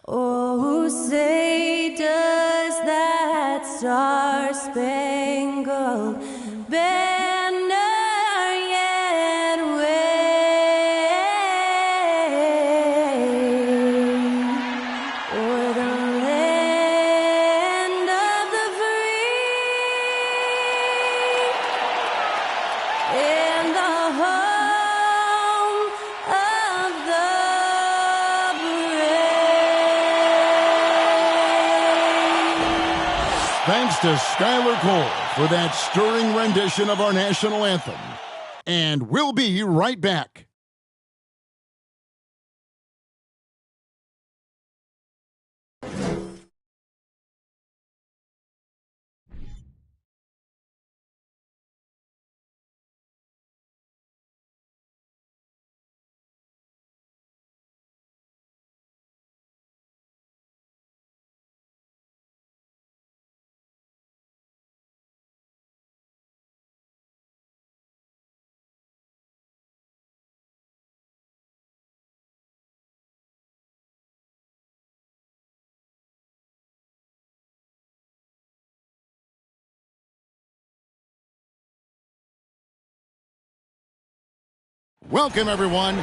Oh, say does that star-spangled banner yet wave o'er the land of the free and the home of the Thanks to Skylar Cole for that stirring rendition of our national anthem. And we'll be right back. Welcome, everyone.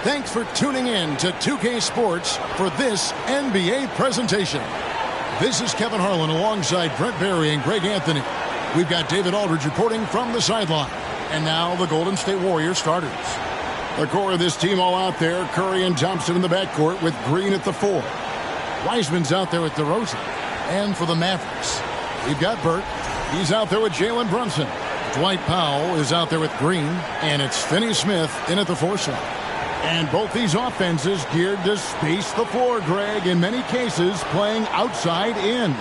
Thanks for tuning in to 2K Sports for this NBA presentation. This is Kevin Harlan alongside Brent Barry and Greg Anthony. We've got David Aldridge reporting from the sideline. And now the Golden State Warriors starters. The core of this team all out there, Curry and Thompson in the backcourt with Green at the 4. Wiseman's out there with DeRozan. And for the Mavericks, we've got Burke. He's out there with Jalen Brunson. Dwight Powell is out there with Green, and it's Finney-Smith in at the 4 slot. And both these offenses geared to space the floor, Greg, in many cases playing outside in.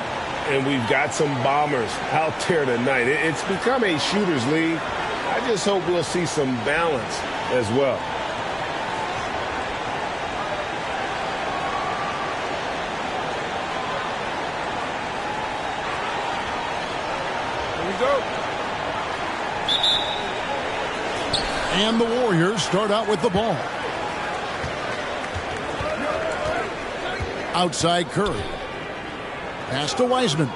And we've got some bombers out there tonight. It's become a shooter's league. I just hope we'll see some balance as well. Here we go. And the Warriors start out with the ball. Outside Curry. Pass to Wiseman.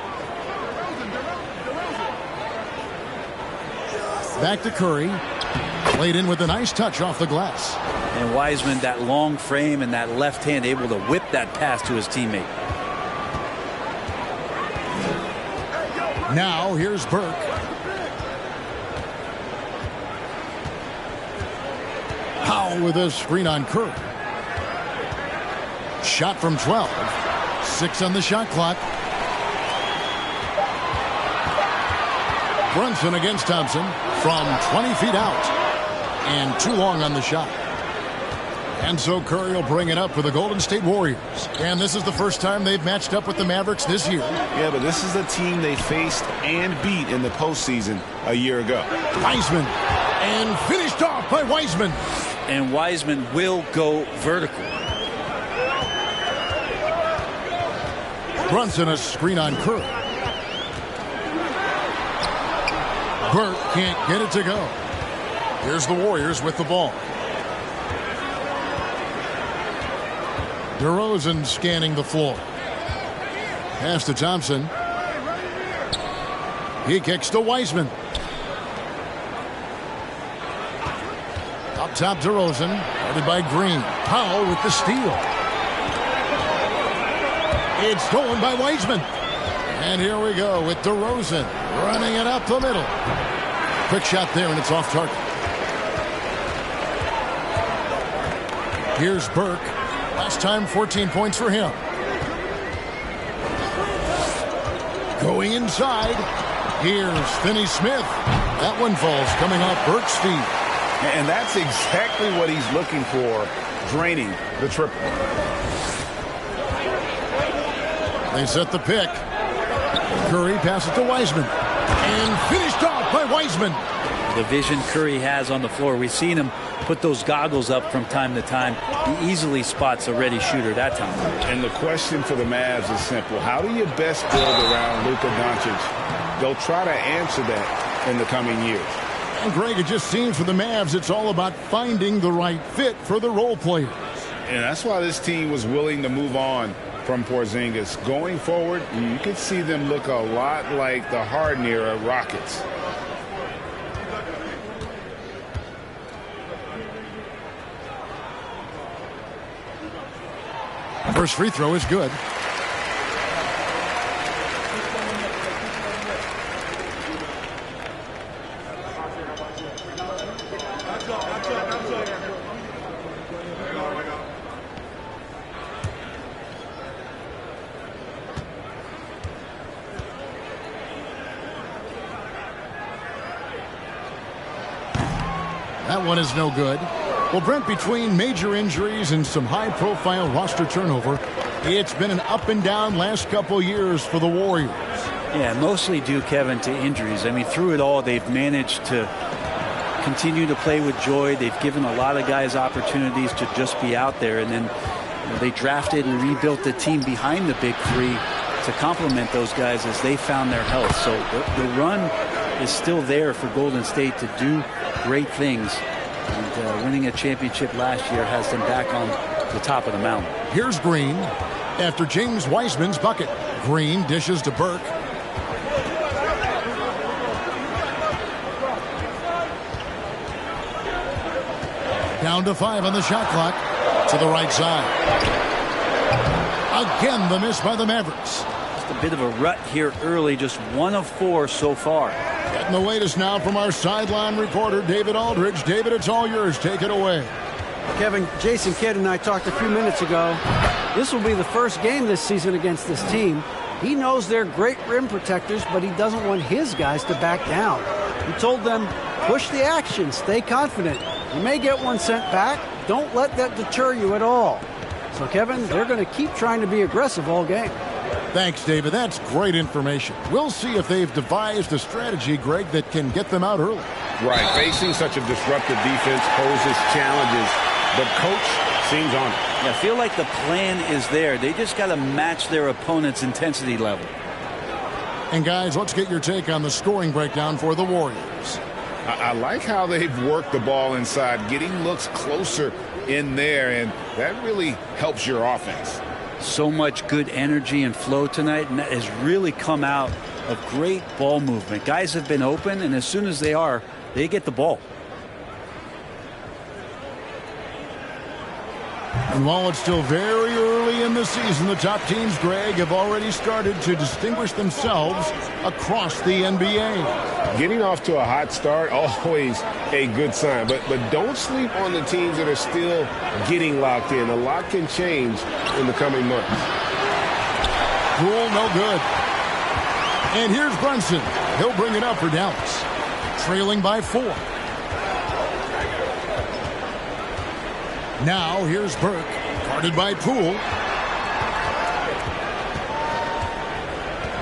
Back to Curry. Played in with a nice touch off the glass. And Wiseman, that long frame and that left hand, able to whip that pass to his teammate. Now here's Burke. Powell with a screen on Curry. Shot from 12. 6 on the shot clock. Brunson against Thompson from 20 feet out. And too long on the shot. And so Curry will bring it up for the Golden State Warriors. And this is the first time they've matched up with the Mavericks this year. Yeah, but this is a team they faced and beat in the postseason a year ago. Wiseman. And finished off by Wiseman. And Wiseman will go vertical. Brunson a screen on Curry. Burke can't get it to go. Here's the Warriors with the ball. DeRozan scanning the floor. Pass to Thompson. He kicks to Wiseman. Up top, DeRozan. Guarded by Green. Powell with the steal. It's stolen by Wiseman. And here we go with DeRozan running it up the middle. Quick shot there, and it's off target. Here's Burke. Last time, 14 points for him. Going inside. Here's Finney-Smith. That one falls coming off Burke's feet. And that's exactly what he's looking for, draining the triple. They set the pick. Curry passes to Wiseman. And finished off by Wiseman. The vision Curry has on the floor. We've seen him put those goggles up from time to time. He easily spots a ready shooter that time. And the question for the Mavs is simple. How do you best build around Luka Doncic? They'll try to answer that in the coming years. And Greg, it just seems for the Mavs it's all about finding the right fit for the role players. And that's why this team was willing to move on from Porzingis. Going forward, you can see them look a lot like the Harden-era Rockets. First free throw is good. That one is no good. Well, Brent, between major injuries and some high-profile roster turnover, it's been an up-and-down last couple years for the Warriors. Yeah, mostly due, Kevin, to injuries. I mean, through it all, they've managed to continue to play with joy. They've given a lot of guys opportunities to just be out there. And then they drafted and rebuilt the team behind the big three to complement those guys as they found their health. So the run is still there for Golden State to do great things. And winning a championship last year has them back on the top of the mountain. Here's Green after James Wiseman's bucket. Green dishes to Burke. Down to 5 on the shot clock. To the right side. Again, the miss by the Mavericks. Just a bit of a rut here early. Just 1 of 4 so far. Getting the latest now from our sideline reporter, David Aldridge. David, it's all yours. Take it away. Kevin, Jason Kidd and I talked a few minutes ago. This will be the first game this season against this team. He knows they're great rim protectors, but he doesn't want his guys to back down. He told them, push the action, stay confident. You may get one sent back. Don't let that deter you at all. So, Kevin, they're going to keep trying to be aggressive all game. Thanks, David. That's great information. We'll see if they've devised a strategy, Greg, that can get them out early. Right. Facing such a disruptive defense poses challenges, but coach seems on it. Yeah, I feel like the plan is there. They just got to match their opponent's intensity level. And, guys, let's get your take on the scoring breakdown for the Warriors. I like how they've worked the ball inside, getting looks closer in there, and that really helps your offense. So much good energy and flow tonight, and that has really come out of great ball movement. Guys have been open, and as soon as they are, they get the ball. And while it's still very early in the season, the top teams, Greg, have already started to distinguish themselves across the NBA. Getting off to a hot start, always a good sign. But don't sleep on the teams that are still getting locked in. A lot can change in the coming months. Poole, no good. And here's Brunson. He'll bring it up for Dallas. Trailing by 4. Now here's Burke, guarded by Poole.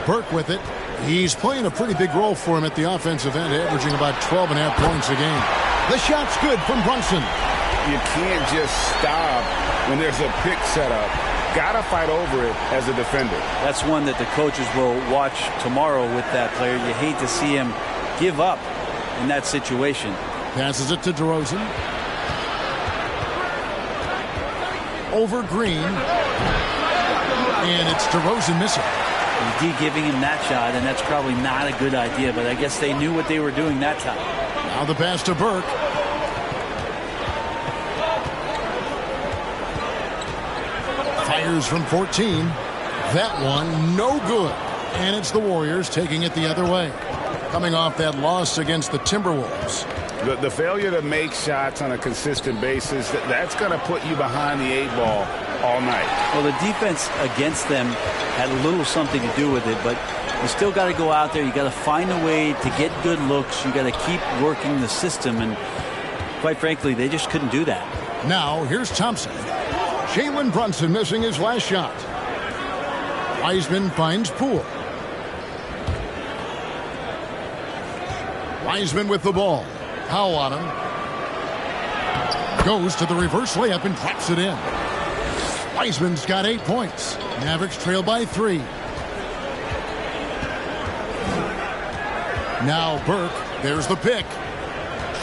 Burke with it. He's playing a pretty big role for him at the offensive end, averaging about 12.5 points a game. The shot's good from Brunson. You can't just stop when there's a pick set up. Gotta fight over it as a defender. That's one that the coaches will watch tomorrow with that player. You hate to see him give up in that situation. Passes it to DeRozan. Over Green. And it's DeRozan missing. D giving him that shot, and that's probably not a good idea, but I guess they knew what they were doing that time. Now the pass to Burke. Fires from 14. That one, no good. And it's the Warriors taking it the other way. Coming off that loss against the Timberwolves. The failure to make shots on a consistent basis, that's going to put you behind the 8 ball all night. Well, the defense against them had a little something to do with it, but you still got to go out there. You got to find a way to get good looks. You got to keep working the system, and quite frankly, they just couldn't do that. Now, here's Thompson. Jalen Brunson missing his last shot. Wiseman finds Poole. Wiseman with the ball. Powell on him. Goes to the reverse layup and drops it in. Wiseman's got 8 points. Mavericks trail by 3. Now Burke. There's the pick.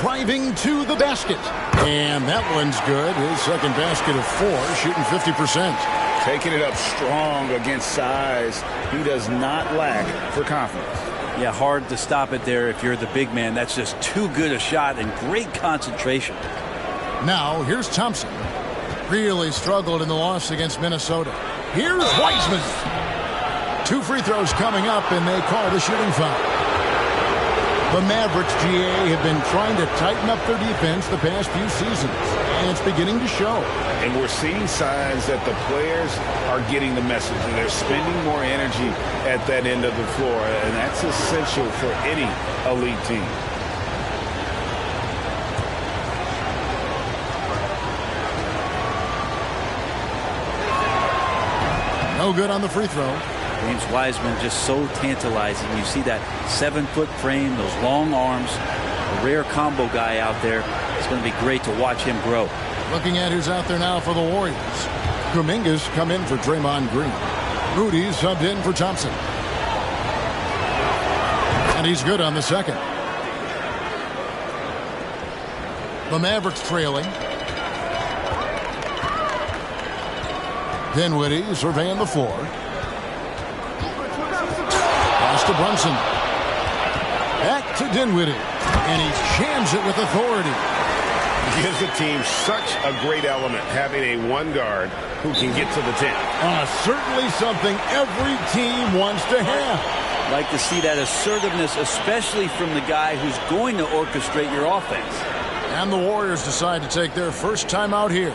Driving to the basket. And that one's good. His second basket of 4, shooting 50%. Taking it up strong against size. He does not lack for confidence. Yeah, hard to stop it there if you're the big man. That's just too good a shot and great concentration. Now, here's Thompson. Really struggled in the loss against Minnesota. Here's Wiseman. 2 free throws coming up, and they call the shooting foul. The Mavericks, GA, have been trying to tighten up their defense the past few seasons, and it's beginning to show. And we're seeing signs that the players are getting the message, and they're spending more energy at that end of the floor, and that's essential for any elite team. No good on the free throw. James Wiseman just so tantalizing. You see that 7-foot frame, those long arms, a rare combo guy out there. It's going to be great to watch him grow. Looking at who's out there now for the Warriors. Kuminga's come in for Draymond Green. Rudy's subbed in for Thompson. And he's good on the second. The Mavericks trailing. Dinwiddie surveying the floor. Pass to Brunson. Back to Dinwiddie. And he jams it with authority. Gives the team such a great element having a one guard who can get to the 10. Certainly something every team wants to have. Like to see that assertiveness, especially from the guy who's going to orchestrate your offense. And the Warriors decide to take their first time out here.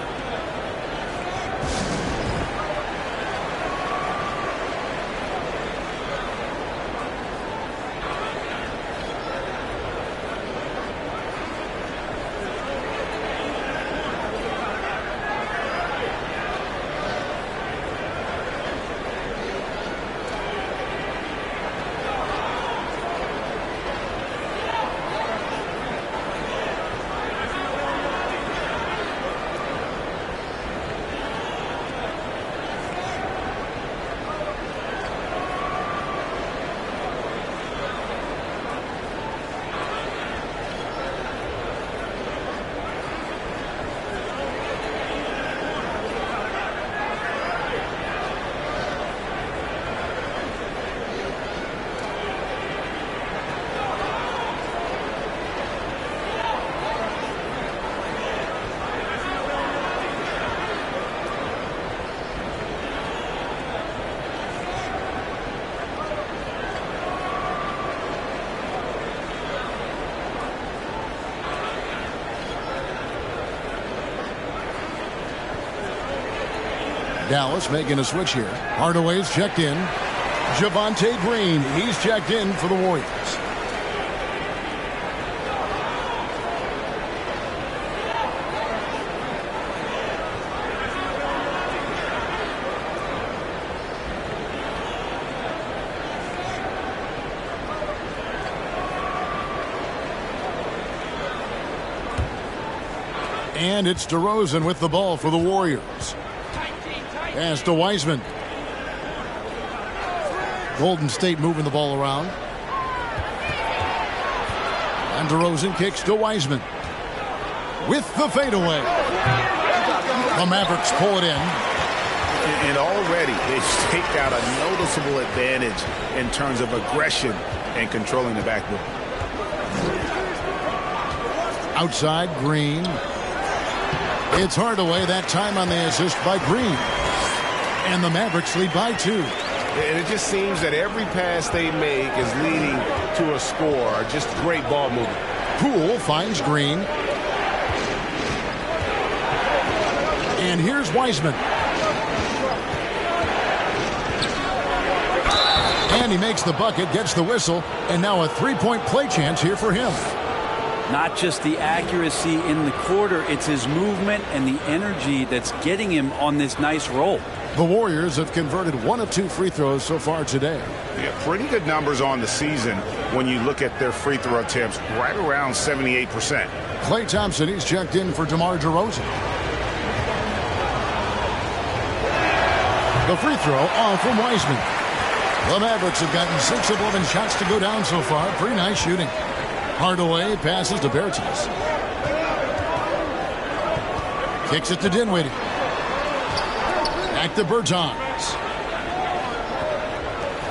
Dallas making a switch here. Hardaway's checked in. Javonte Green, he's checked in for the Warriors. And it's DeRozan with the ball for the Warriors. Pass to Wiseman. Golden State moving the ball around. And DeRozan kicks to Wiseman. With the fadeaway. The Mavericks pull it in. And already they've staked out a noticeable advantage in terms of aggression and controlling the backboard. Outside, Green. It's Hardaway, that time on the assist by Green. And the Mavericks lead by 2. And it just seems that every pass they make is leading to a score. Just great ball movement. Poole finds Green. And here's Wiseman. And he makes the bucket, gets the whistle, and now a three-point play chance here for him. Not just the accuracy in the quarter, it's his movement and the energy that's getting him on this nice roll. The Warriors have converted 1 of 2 free throws so far today. Yeah, pretty good numbers on the season when you look at their free throw attempts, right around 78%. Klay Thompson, he's checked in for DeMar DeRozan. The free throw off from Wiseman. The Mavericks have gotten 6 of 11 shots to go down so far. Pretty nice shooting. Hardaway passes to Bertans. Kicks it to Dinwiddie. Back to Bertans.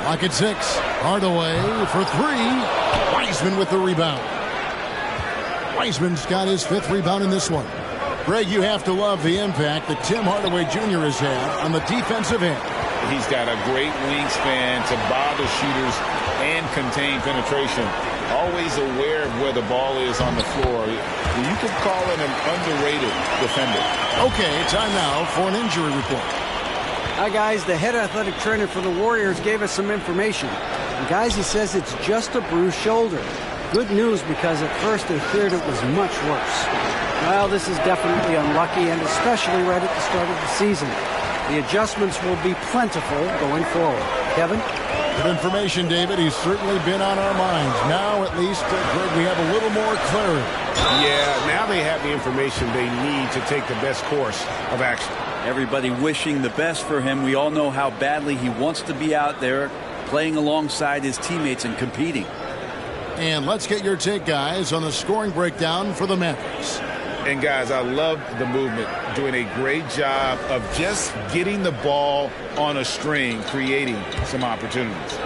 Lock at 6. Hardaway for 3. Wiseman with the rebound. Wiseman's got his 5th rebound in this one. Greg, you have to love the impact that Tim Hardaway Jr. has had on the defensive end. He's got a great wingspan to bother shooters and contain penetration. Always aware of where the ball is on the floor. You could call him an underrated defender. Okay, time now for an injury report. Hi, guys. The head athletic trainer for the Warriors gave us some information. And guys, he says it's just a bruised shoulder. Good news, because at first they feared it was much worse. Well, this is definitely unlucky, and especially right at the start of the season. The adjustments will be plentiful going forward. Kevin? Good information, David. He's certainly been on our minds. Now, at least, Greg, we have a little more clarity. Yeah, now they have the information they need to take the best course of action. Everybody wishing the best for him. We all know how badly he wants to be out there playing alongside his teammates and competing. And let's get your take, guys, on the scoring breakdown for the Mavericks. And, guys, I love the movement. Doing a great job of just getting the ball on a string, creating some opportunities.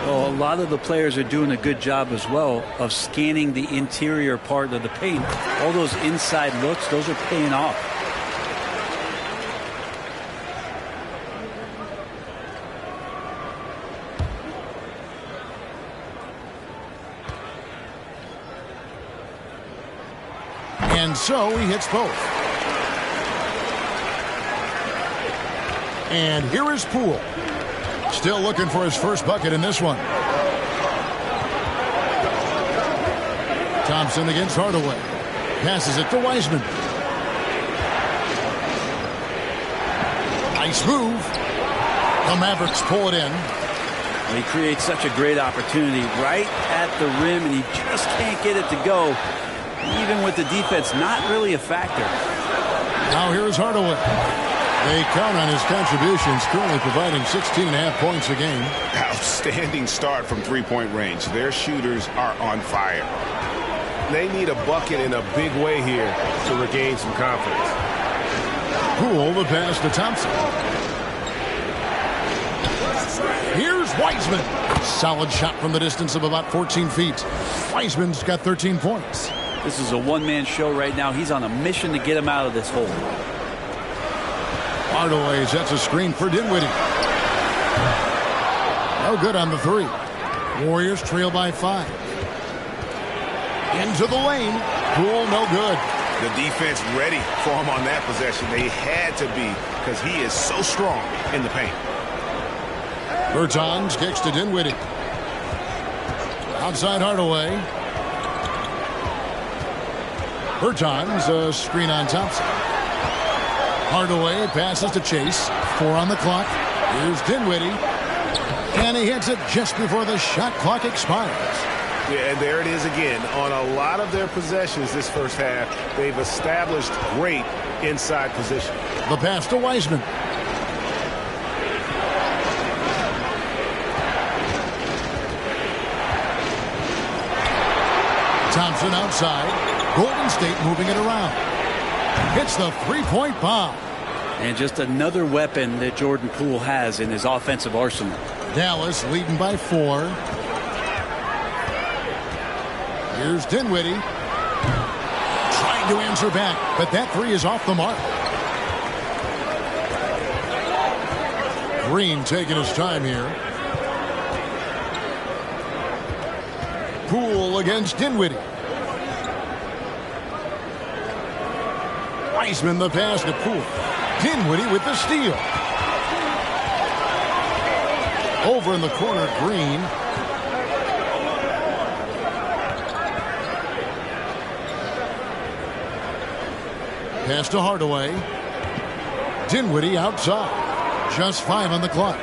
Well, a lot of the players are doing a good job as well of scanning the interior part of the paint. All those inside looks, those are paying off. And so he hits both. And here is Poole. Still looking for his first bucket in this one. Thompson against Hardaway. Passes it to Wiseman. Nice move. The Mavericks pull it in. He creates such a great opportunity right at the rim, and he just can't get it to go. Even with the defense not really a factor. Now here's Hardaway. They count on his contributions, currently providing 16.5 points a game. Outstanding start from three-point range. Their shooters are on fire. They need a bucket in a big way here to regain some confidence. Poole the pass to Thompson. Here's Wiseman. Solid shot from the distance of about 14 feet. Wiseman's got 13 points. This is a one-man show right now. He's on a mission to get him out of this hole. Hardaway sets a screen for Dinwiddie. No good on the 3. Warriors trail by 5. Into the lane. Poole no good. The defense ready for him on that possession. They had to be, because he is so strong in the paint. Bertans kicks to Dinwiddie. Outside Hardaway. Bertans, a screen on Thompson. Hardaway passes to Chase. 4 on the clock. Here's Dinwiddie. And he hits it just before the shot clock expires. Yeah, and there it is again. On a lot of their possessions this first half, they've established great inside position. The pass to Wiseman. Thompson outside. Golden State moving it around. Hits the three-point bomb. And just another weapon that Jordan Poole has in his offensive arsenal. Dallas leading by 4. Here's Dinwiddie. Trying to answer back, but that 3 is off the mark. Green taking his time here. Poole against Dinwiddie. Wiseman the pass to Poole. Dinwiddie with the steal. Over in the corner, Green. Pass to Hardaway. Dinwiddie outside. Just 5 on the clock.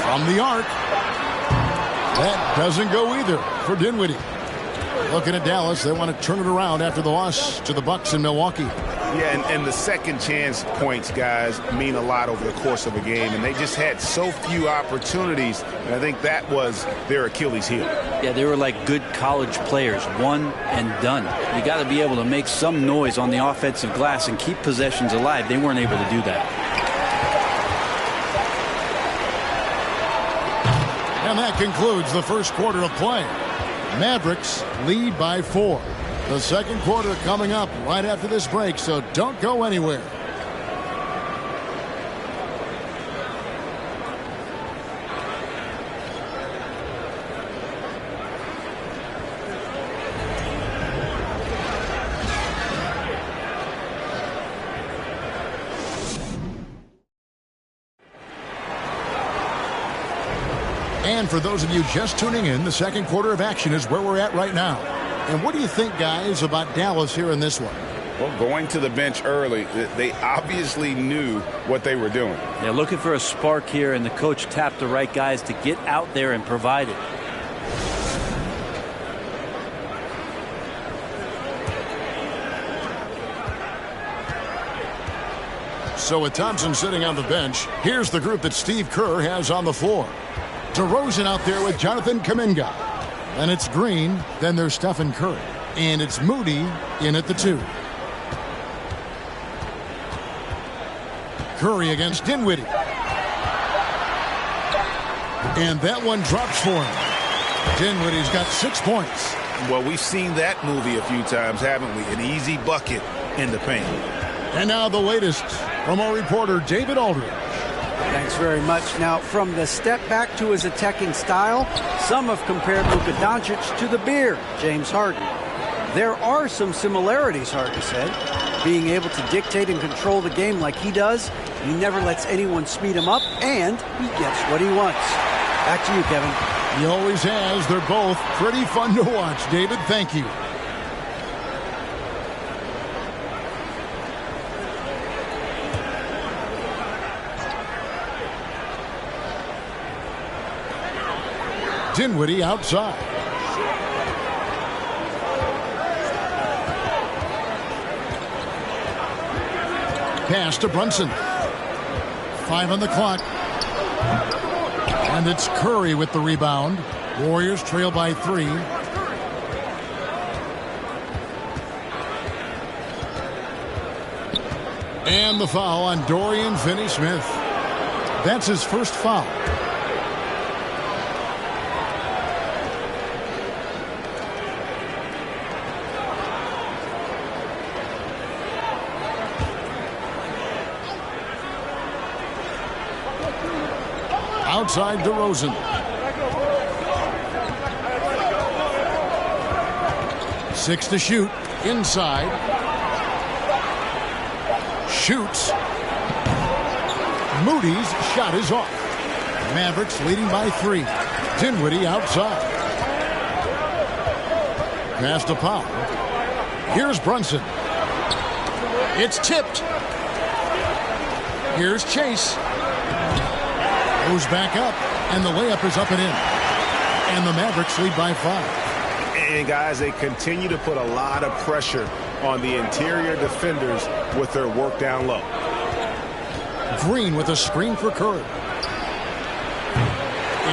From the arc. That doesn't go either for Dinwiddie. Looking at Dallas, they want to turn it around after the loss to the Bucks in Milwaukee. Yeah, and the second chance points, guys, mean a lot over the course of a game, and they just had so few opportunities, and I think that was their Achilles heel. Yeah, they were like good college players, one and done. You got to be able to make some noise on the offensive glass and keep possessions alive. They weren't able to do that. And that concludes the first quarter of play. Mavericks lead by 4. The second quarter coming up right after this break, so don't go anywhere. And for those of you just tuning in, the second quarter of action is where we're at right now. And what do you think, guys, about Dallas here in this one? Well, going to the bench early, they obviously knew what they were doing. They're looking for a spark here, and the coach tapped the right guys to get out there and provide it. So with Thompson sitting on the bench, here's the group that Steve Kerr has on the floor. DeRozan out there with Jonathan Kuminga. Then it's Green. Then there's Stephen Curry. And it's Moody in at the 2. Curry against Dinwiddie. And that one drops for him. Dinwiddie's got 6 points. Well, we've seen that movie a few times, haven't we? An easy bucket in the paint. And now the latest from our reporter, David Aldridge. Thanks very much. Now, from the step back to his attacking style, some have compared Luka Doncic to the Beard, James Harden. There are some similarities, Harden said. Being able to dictate and control the game like he does, he never lets anyone speed him up, and he gets what he wants. Back to you, Kevin. He always has. They're both pretty fun to watch, David. Thank you. Dinwiddie outside. Pass to Brunson. 5 on the clock. And it's Curry with the rebound. Warriors trail by 3. And the foul on Dorian Finney-Smith. That's his first foul. Outside DeRozan. 6 to shoot. Inside. Shoots. Moody's shot is off. Mavericks leading by 3. Dinwiddie outside. Pass to Powell. Here's Brunson. It's tipped. Here's Chase. Goes back up, and the layup is up and in. And the Mavericks lead by 5. And, guys, they continue to put a lot of pressure on the interior defenders with their work down low. Green with a screen for Curry.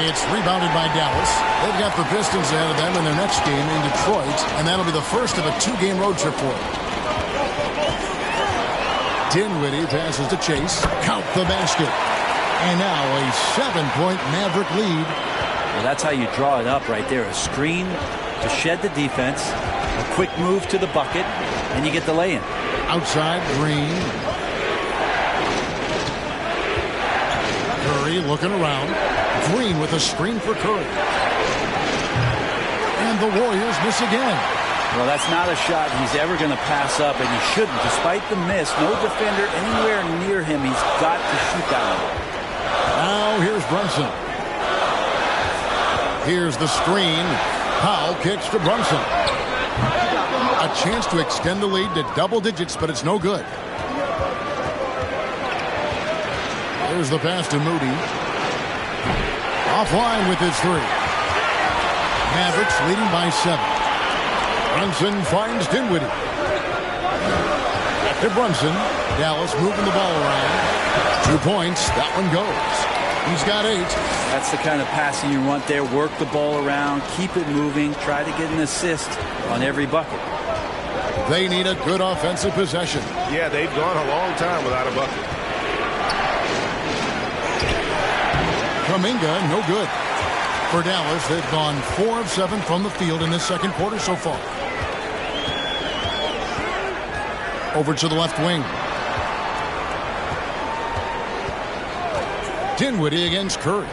It's rebounded by Dallas. They've got the Pistons ahead of them in their next game in Detroit, and that'll be the first of a 2-game road trip for them. Dinwiddie passes to Chase. Count the basket. And now a 7-point Maverick lead. Well, that's how you draw it up right there. A screen to shed the defense, a quick move to the bucket, and you get the lay-in. Outside, Green. Curry looking around. Green with a screen for Curry. And the Warriors miss again. Well, that's not a shot he's ever going to pass up, and he shouldn't. Despite the miss, no defender anywhere near him. He's got to shoot that one. Now here's Brunson. Here's the screen. Powell kicks to Brunson. A chance to extend the lead to double digits, but it's no good. There's the pass to Moody. Offline with his 3. Mavericks leading by 7. Brunson finds Dinwiddie. Back to Brunson. Dallas moving the ball around. 2 points. That one goes. He's got 8. That's the kind of passing you want there. Work the ball around, keep it moving, try to get an assist on every bucket. They need a good offensive possession. Yeah, they've gone a long time without a bucket. Kuminga, no good. For Dallas, they've gone 4 of 7 from the field in this second quarter so far. Over to the left wing. Dinwiddie against Curry.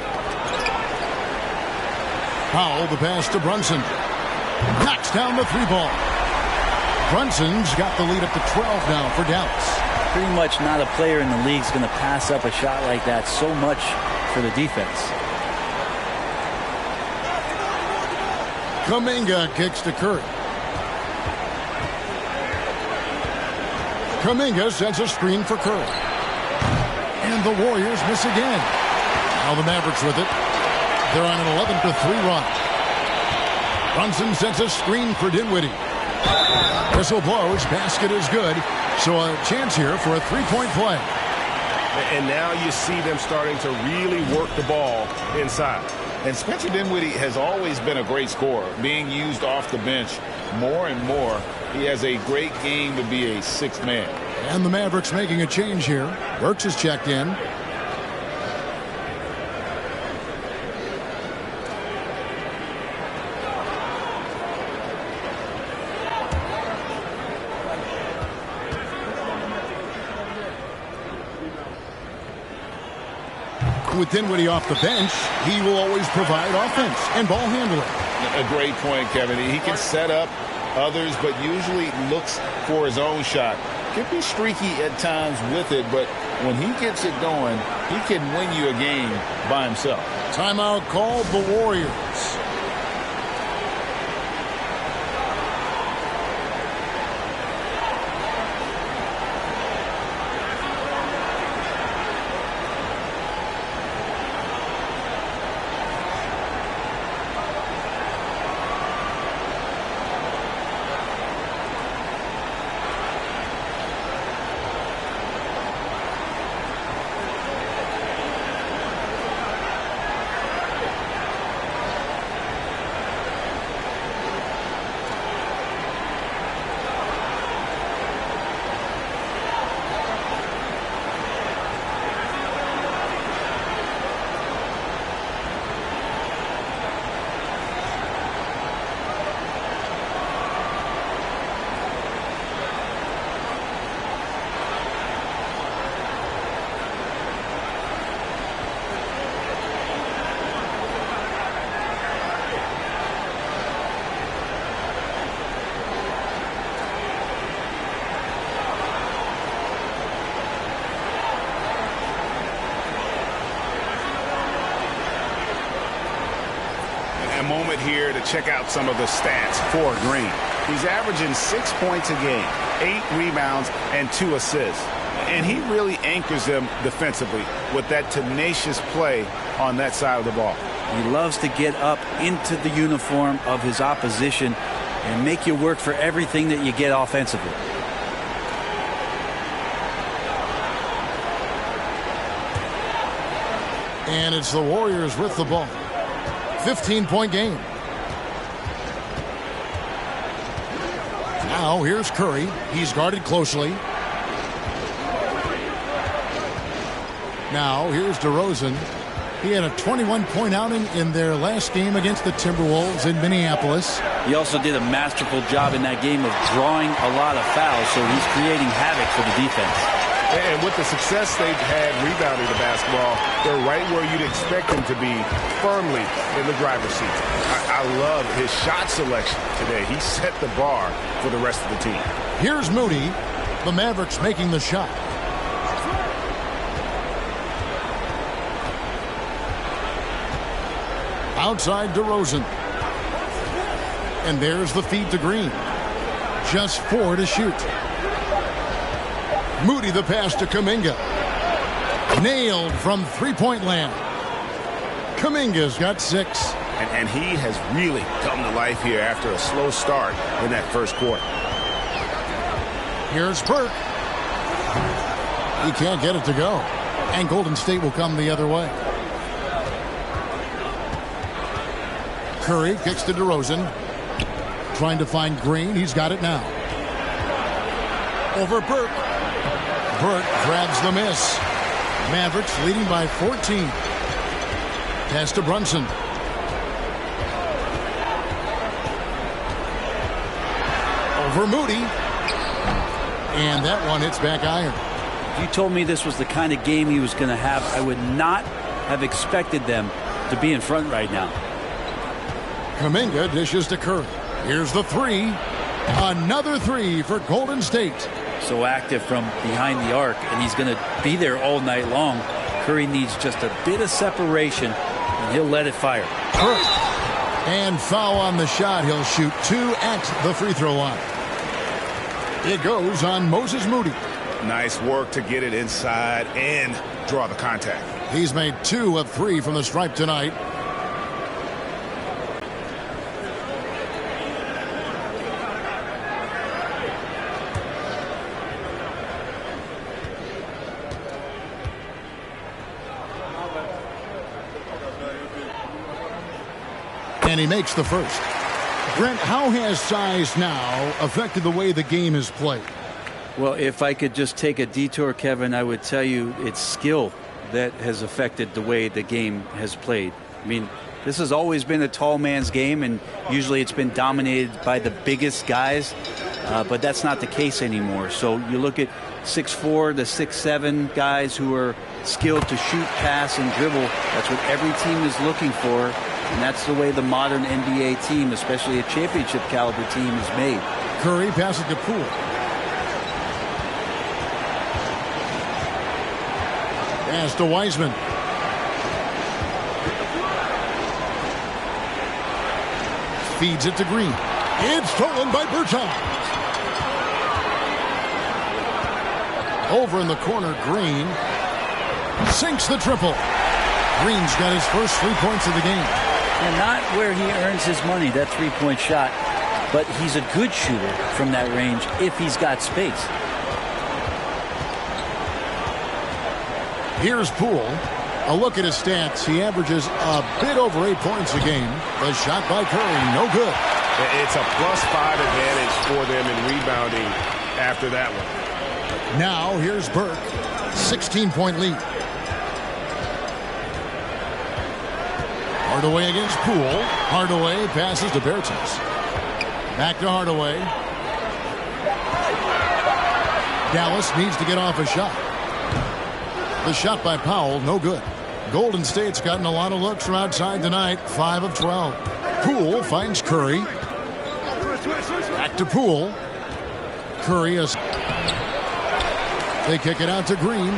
Powell, the pass to Brunson. Knocks down the 3-ball. Brunson's got the lead up to 12 now for Dallas. Pretty much not a player in the league is going to pass up a shot like that so much for the defense. Kuminga kicks to Curry. Kuminga sets a screen for Curry. And the Warriors miss again. Now the Mavericks with it. They're on an 11-3 run. Brunson sets a screen for Dinwiddie. Whistle blows. Basket is good. So a chance here for a 3-point play. And now you see them starting to really work the ball inside. And Spencer Dinwiddie has always been a great scorer, being used off the bench more and more. He has a great game to be a sixth man. And the Mavericks making a change here. Burks is checked in. With Dinwiddie off the bench, he will always provide offense and ball handling. A great point, Kevin. He can set up others, but usually looks for his own shot. Can be streaky at times with it, but when he gets it going, he can win you a game by himself. Timeout called the Warriors. Moment here to check out some of the stats for Green. He's averaging 6 points a game, 8 rebounds, and 2 assists. And he really anchors them defensively with that tenacious play on that side of the ball. He loves to get up into the uniform of his opposition and make you work for everything that you get offensively. And it's the Warriors with the ball. 15-point game. Now here's Curry. He's guarded closely. Now here's DeRozan. He had a 21-point outing in their last game against the Timberwolves in Minneapolis. He also did a masterful job in that game of drawing a lot of fouls, so he's creating havoc for the defense. And with the success they've had rebounding the basketball, they're right where you'd expect them to be, firmly in the driver's seat. I love his shot selection today. He set the bar for the rest of the team. Here's Moody. The Mavericks making the shot. Outside DeRozan. And there's the feed to Green. Just 4 to shoot. Moody the pass to Kuminga. Nailed from three-point land. Kuminga's got 6. And he has really come to life here after a slow start in that first quarter. Here's Burke. He can't get it to go. And Golden State will come the other way. Curry kicks to DeRozan. Trying to find Green. He's got it now. Over Burke. Burke grabs the miss. Mavericks leading by 14. Pass to Brunson. for Moody. And that one hits back iron. If you told me this was the kind of game he was going to have, I would not have expected them to be in front right now. Kuminga dishes to Curry. Here's the three. Another three for Golden State. So active from behind the arc, and he's going to be there all night long. Curry needs just a bit of separation, and he'll let it fire. And foul on the shot. He'll shoot 2 at the free throw line. It goes on Moses Moody. Nice work to get it inside and draw the contact. He's made 2 of 3 from the stripe tonight. And he makes the first. Brent, how has size now affected the way the game is played? Well, if I could just take a detour, Kevin, I would tell you it's skill that has affected the way the game has played. I mean, this has always been a tall man's game, and usually it's been dominated by the biggest guys, but that's not the case anymore. So you look at 6'4" to 6'7" guys who are skilled to shoot, pass, and dribble. That's what every team is looking for. And that's the way the modern NBA team, especially a championship caliber team, is made. Curry passes to Poole. Pass to Wiseman. Feeds it to Green. It's stolen by Bertans. Over in the corner, Green sinks the triple. Green's got his first 3 points of the game. And not where he earns his money, that three-point shot, but he's a good shooter from that range if he's got space. Here's Poole. A look at his stats. He averages a bit over 8 points a game. The shot by Curry, no good. It's a +5 advantage for them in rebounding after that one. Now here's Burke. 16-point lead. Hardaway against Poole. Hardaway passes to Bertans. Back to Hardaway. Dallas needs to get off a shot. The shot by Powell, no good. Golden State's gotten a lot of looks from outside tonight. 5 of 12. Poole finds Curry. Back to Poole. Curry is. They kick it out to Green.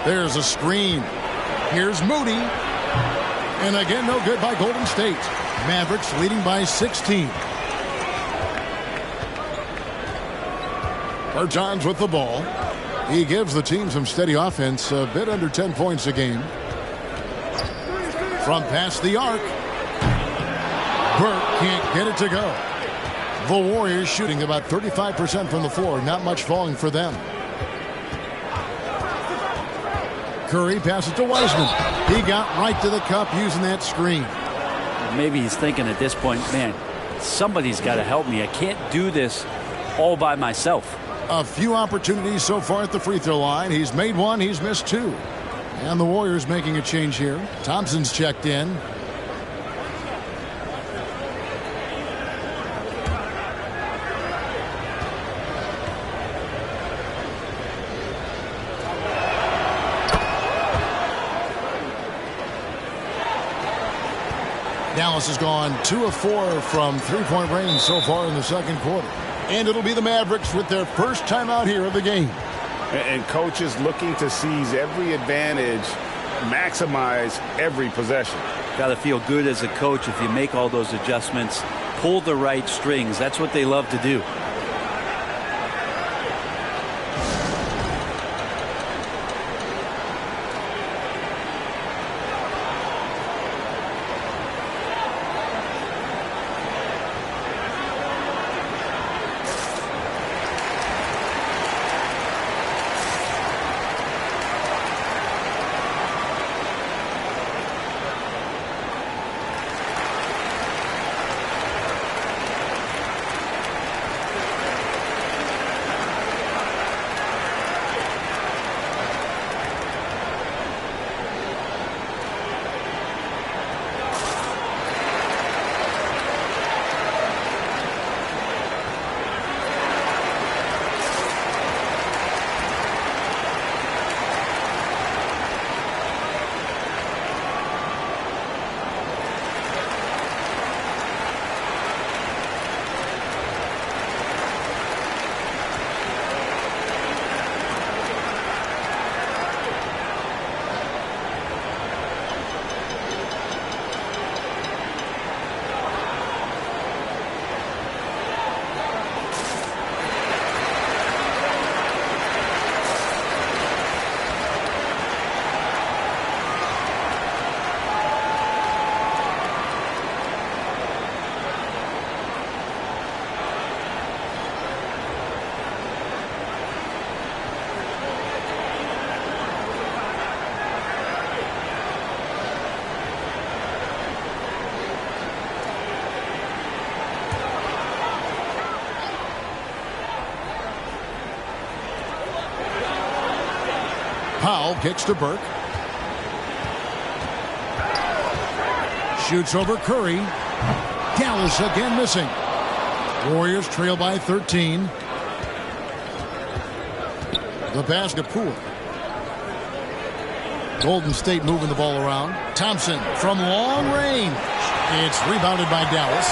There's a screen. Here's Moody. And again, no good by Golden State. Mavericks leading by 16. Bertans with the ball. He gives the team some steady offense, a bit under 10 points a game. From past the arc. Burke can't get it to go. The Warriors shooting about 35% from the floor. Not much falling for them. Curry passes to Wiseman. He got right to the cup using that screen. Maybe he's thinking at this point, man, somebody's got to help me. I can't do this all by myself. A few opportunities so far at the free throw line. He's made 1, he's missed 2. And the Warriors making a change here. Thompson's checked in. Dallas has gone 2 of 4 from three-point range so far in the second quarter. And it'll be the Mavericks with their first time out here of the game. And coaches looking to seize every advantage, maximize every possession. Got to feel good as a coach if you make all those adjustments, pull the right strings. That's what they love to do. kicks to Burke. Shoots over Curry. Dallas again missing. Warriors trail by 13. The pass to Poole. Golden State moving the ball around. Thompson from long range. It's rebounded by Dallas.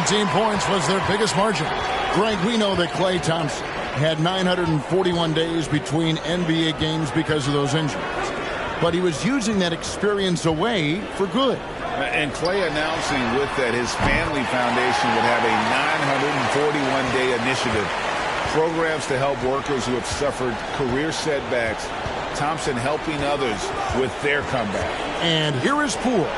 17 points was their biggest margin. Greg, we know that Klay Thompson had 941 days between NBA games because of those injuries. But he was using that experience away for good. And Klay announcing with that his family foundation would have a 941-day initiative. Programs to help workers who have suffered career setbacks. Thompson helping others with their comeback. And here is Poole.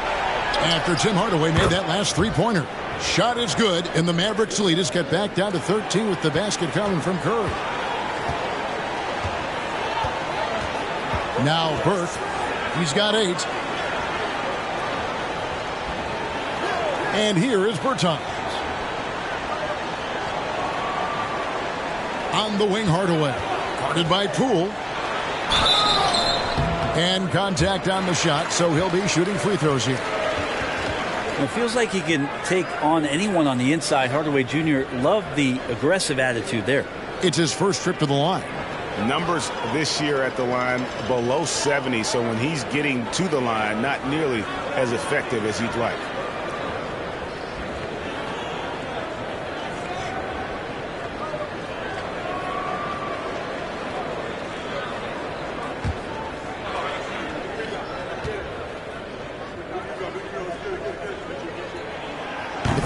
After Tim Hardaway made that last three-pointer. Shot is good, and the Mavericks lead has got back down to 13 with the basket coming from Curry. Now Burke. He's got 8. And here is Bertans. On the wing, Hardaway. Guarded by Poole. And contact on the shot, so he'll be shooting free throws here. It feels like he can take on anyone on the inside. Hardaway Jr. loved the aggressive attitude there. It's his first trip to the line. Numbers this year at the line below 70, so when he's getting to the line, not nearly as effective as he'd like.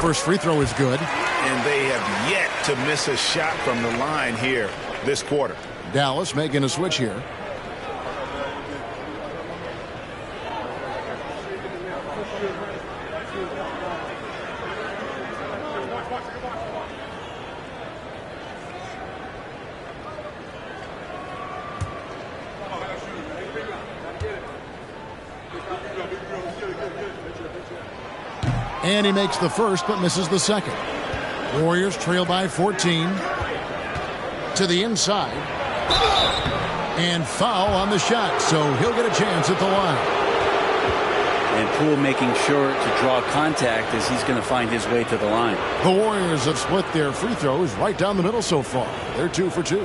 First free throw is good. And they have yet to miss a shot from the line here this quarter. Dallas making a switch here. And he makes the first but misses the second. Warriors trail by 14. To the inside. And foul on the shot, so he'll get a chance at the line. And Poole making sure to draw contact as he's going to find his way to the line. The Warriors have split their free throws right down the middle so far. They're 2 for 2.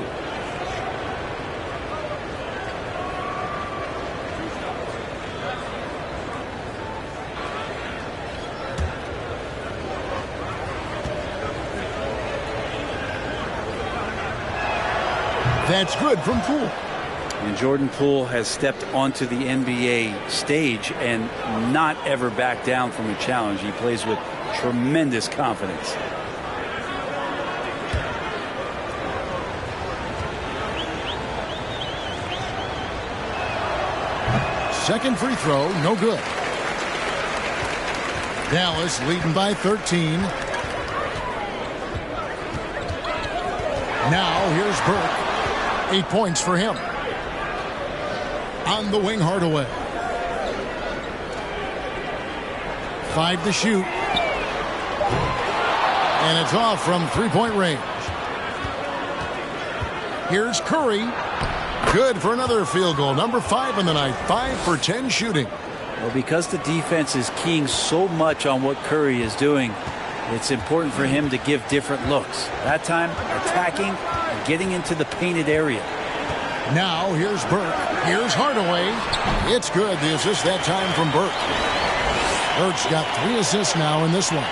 That's good from Poole. And Jordan Poole has stepped onto the NBA stage and not ever backed down from a challenge. He plays with tremendous confidence. Second free throw, no good. Dallas leading by 13. Now here's Burke. 8 points for him. On the wing, Hardaway. 5 to shoot. And it's off from three-point range. Here's Curry. Good for another field goal. Number 5 in the night. 5 for 10 shooting. Well, because the defense is keying so much on what Curry is doing, it's important for him to give different looks. That time, attacking and getting into the painted area. Now, here's Burke. Here's Hardaway. It's good. The assist that time from Burke. Burke's got 3 assists now in this one.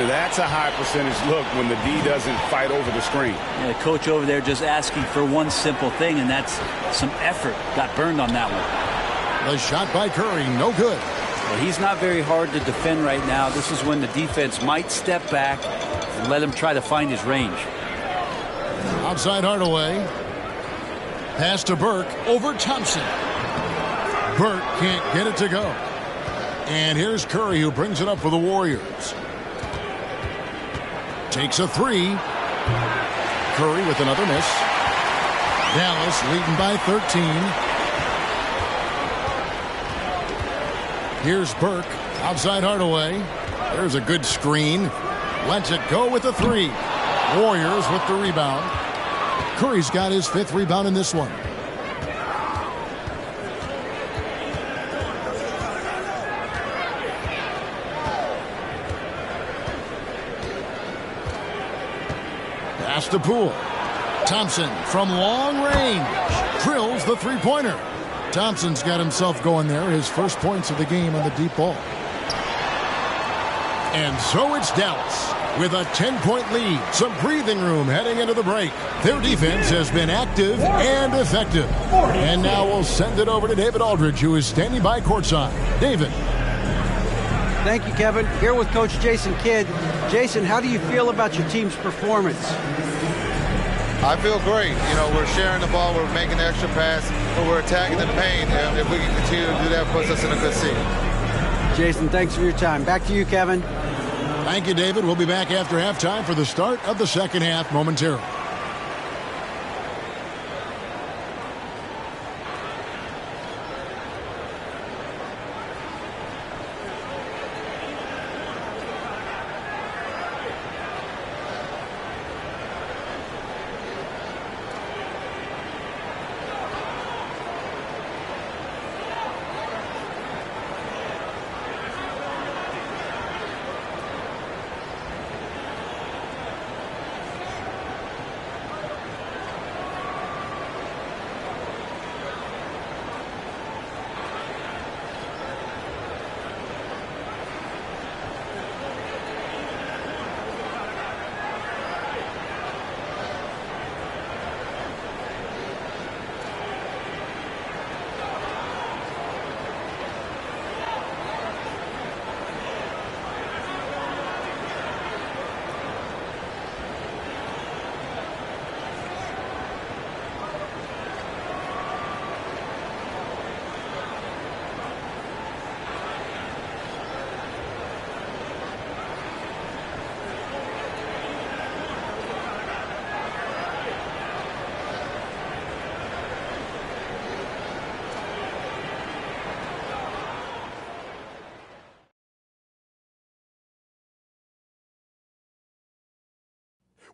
That's a high percentage look when the D doesn't fight over the screen. Yeah, the coach over there just asking for one simple thing, and that's some effort. Got burned on that one. The shot by Curry, no good. Well, he's not very hard to defend right now. This is when the defense might step back and let him try to find his range. Outside Hardaway. Pass to Burke over Thompson. Burke can't get it to go. And here's Curry, who brings it up for the Warriors. Takes a 3. Curry with another miss. Dallas leading by 13. Here's Burke. Outside Hardaway. There's a good screen. Lets it go with a 3. Warriors with the rebound. Curry's got his 5th rebound in this one. Pass to Poole. Thompson from long range drills the three-pointer. Thompson's got himself going there. His first points of the game on the deep ball. And so it's Dallas with a 10-point lead. Some breathing room heading into the break. Their defense has been active and effective. And now we'll send it over to David Aldridge, who is standing by courtside. David. Thank you, Kevin. Here with Coach Jason Kidd. Jason, how do you feel about your team's performance? I feel great. You know, we're sharing the ball, we're making the extra pass, but we're attacking the paint. And if we can continue to do that, puts us in a good seat. Jason, thanks for your time. Back to you, Kevin. Thank you, David. We'll be back after halftime for the start of the second half momentarily.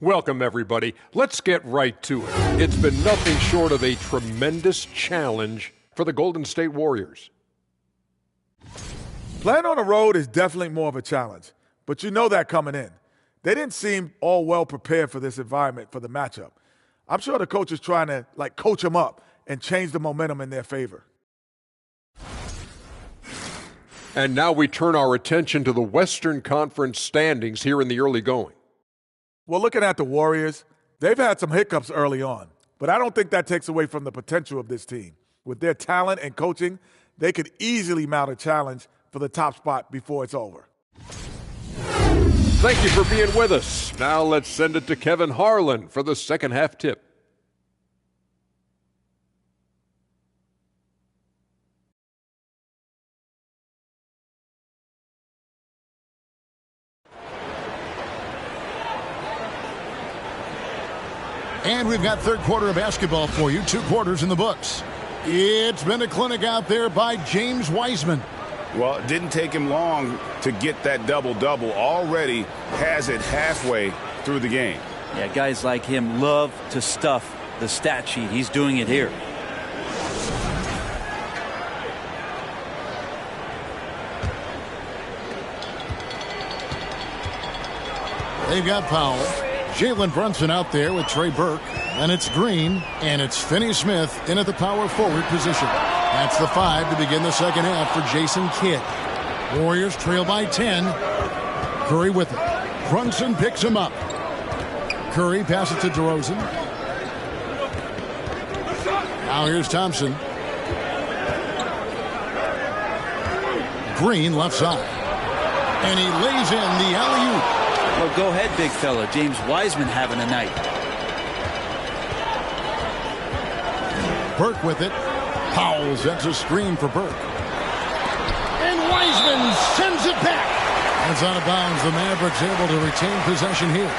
Welcome, everybody. Let's get right to it. It's been nothing short of a tremendous challenge for the Golden State Warriors. Playing on the road is definitely more of a challenge, but you know that coming in. They didn't seem all well prepared for this environment, for the matchup. I'm sure the coach is trying to coach them up and change the momentum in their favor. And now we turn our attention to the Western Conference standings here in the early going. Well, looking at the Warriors, they've had some hiccups early on, but I don't think that takes away from the potential of this team. With their talent and coaching, they could easily mount a challenge for the top spot before it's over. Thank you for being with us. Now let's send it to Kevin Harlan for the second half tip. And we've got third quarter of basketball for you. 2 quarters in the books. It's been a clinic out there by James Wiseman. Well, it didn't take him long to get that double-double. Already has it halfway through the game. Yeah, guys like him love to stuff the stat sheet. He's doing it here. They've got Powell. Jalen Brunson out there with Trey Burke. And it's Green, and it's Finney-Smith in at the power forward position. That's the 5 to begin the second half for Jason Kidd. Warriors trail by 10. Curry with it. Brunson picks him up. Curry passes to DeRozan. Now here's Thompson. Green left side. And he lays in the alley-oop. Well, go ahead, big fella. James Wiseman having a night. Burke with it. Powell sets a screen for Burke. And Wiseman sends it back. That's out of bounds. The Mavericks able to retain possession here.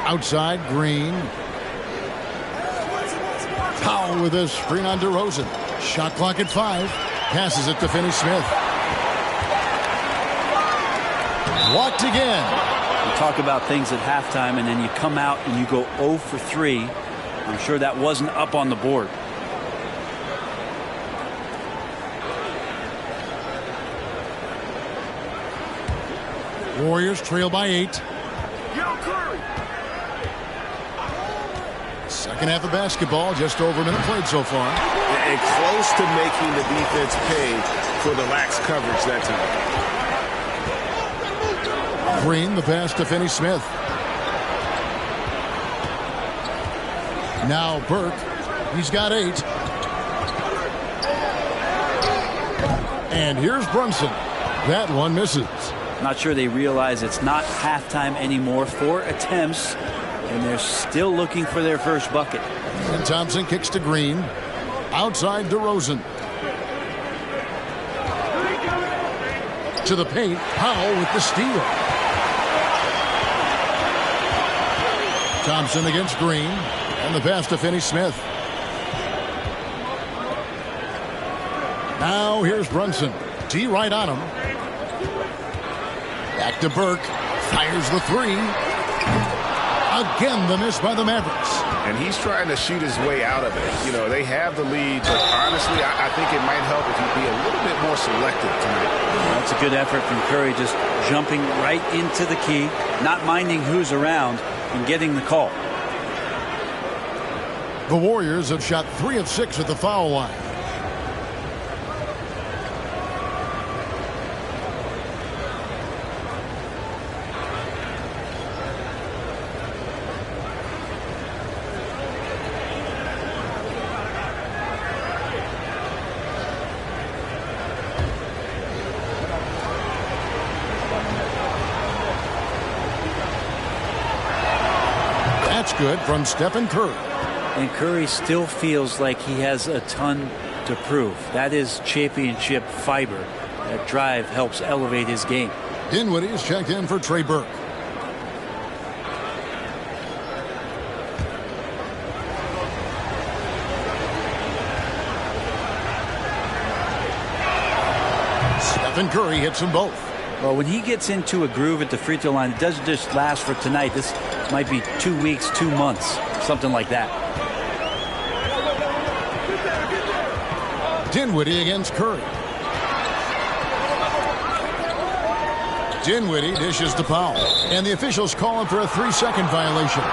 Outside, Green. Powell with a screen on DeRozan. Shot clock at 5. Passes it to Finney-Smith. Walked again. You talk about things at halftime, and then you come out and you go 0 for 3. I'm sure that wasn't up on the board. Warriors trail by 8. Second half of basketball, just over a minute played so far. And close to making the defense pay for the lax coverage that time. Green, the pass to Finney-Smith. Now Burke. He's got 8. And here's Brunson. That one misses. Not sure they realize it's not halftime anymore. 4 attempts, and they're still looking for their first bucket. And Thompson kicks to Green. Outside DeRozan. To the paint. Powell with the steal. Thompson against Green. And the pass to Finney-Smith. Now here's Brunson. T right on him. Back to Burke. Fires the 3. Again, the miss by the Mavericks. And he's trying to shoot his way out of it. You know, they have the lead, but honestly, I think it might help if he'd be a little bit more selective tonight. That's a good effort from Curry, just jumping right into the key, not minding who's around, and getting the call. The Warriors have shot 3 of 6 at the foul line. That's good from Stephen Curry. And Curry still feels like he has a ton to prove. That is championship fiber. That drive helps elevate his game. Dinwiddie is checked in for Trey Burke. Stephen Curry hits them both. Well, when he gets into a groove at the free throw line, it doesn't just last for tonight. This might be 2 weeks, 2 months, something like that. Dinwiddie against Curry. Dinwiddie dishes to Powell. And the officials call him for a 3-second violation.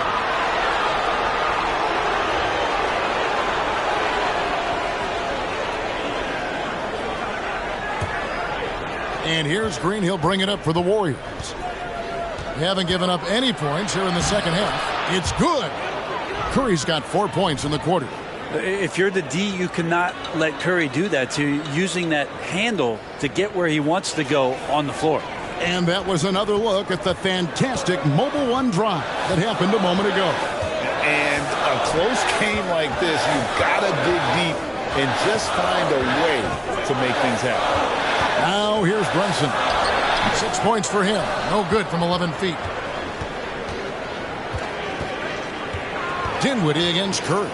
And here's Green. He'll bring it up for the Warriors. They haven't given up any points here in the second half. It's good. Curry's got 4 points in the quarter. If you're the D, you cannot let Curry do that to using that handle to get where he wants to go on the floor. And that was another look at the fantastic Mobile One drive that happened a moment ago. And a close game like this, you've got to dig deep and just find a way to make things happen. Now here's Brunson. 6 points for him. No good from 11 feet. Dinwiddie against Curry.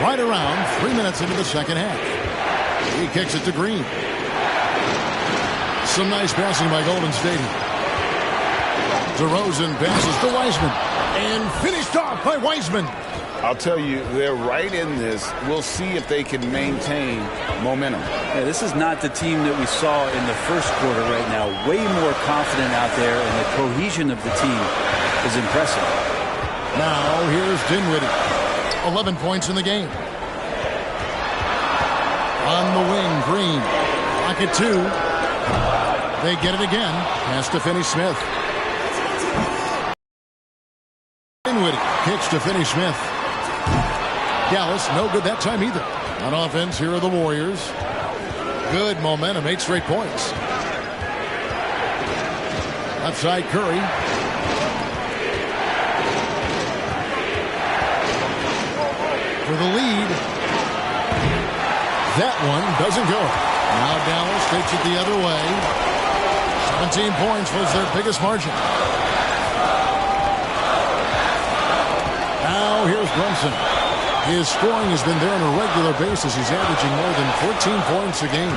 Right around 3 minutes into the second half. He kicks it to Green. Some nice passing by Golden State. DeRozan passes to Wiseman. And finished off by Wiseman. I'll tell you, they're right in this. We'll see if they can maintain momentum. Yeah, this is not the team that we saw in the first quarter right now. Way more confident out there, and the cohesion of the team is impressive. Now here's Dinwiddie. 11 points in the game. On the wing, Green. Pocket 2. They get it again. Pass to Finney-Smith. Dinwiddie kicks to Finney-Smith. Dallas, no good that time either. On offense, here are the Warriors. Good momentum, 8 straight points. Outside Curry. For the lead. That one doesn't go. Now Dallas takes it the other way. 17 points was their biggest margin. Now here's Brunson. His scoring has been there on a regular basis. He's averaging more than 14 points a game.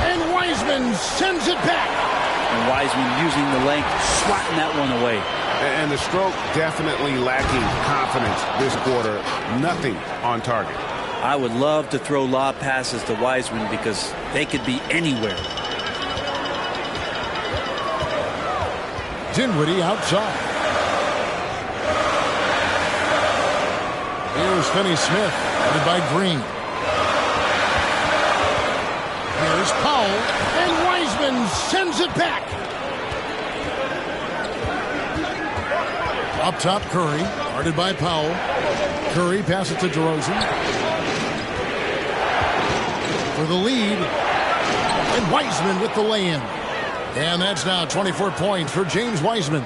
And Wiseman sends it back. And Wiseman using the length, swatting that one away. And the stroke definitely lacking confidence this quarter. Nothing on target. I would love to throw lob passes to Wiseman because they could be anywhere. Dinwiddie outside. Here's Finney-Smith, headed by Green. Here's Powell, and Wiseman sends it back. Up top, Curry, guarded by Powell. Curry passes to DeRozan. For the lead, and Wiseman with the lay-in. And that's now 24 points for James Wiseman.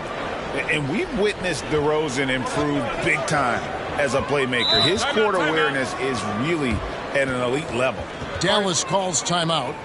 And we've witnessed DeRozan improve big time as a playmaker. His court awareness is really at an elite level. Dallas calls timeout.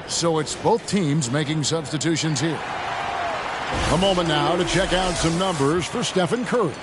So it's both teams making substitutions here. A moment now to check out some numbers for Stephen Curry.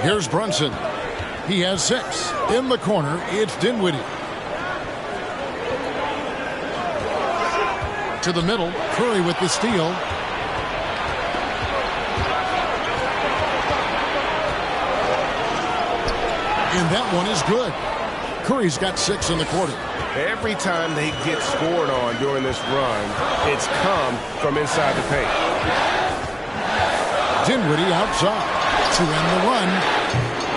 Here's Brunson. He has 6. In the corner, it's Dinwiddie. To the middle, Curry with the steal. And that one is good. Curry's got 6 in the quarter. Every time they get scored on during this run, it's come from inside the paint. Dinwiddie outside to end the run.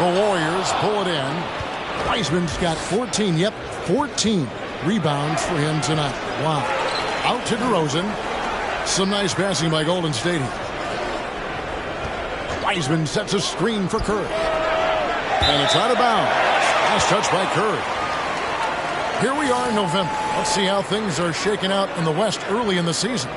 The Warriors pull it in. Wiseman's got 14. Yep, 14 rebounds for him tonight. Wow. Out to DeRozan. Some nice passing by Golden State. Wiseman sets a screen for Curry. And it's out of bounds. Last touch by Curry. Here we are in November. Let's see how things are shaking out in the West early in the season.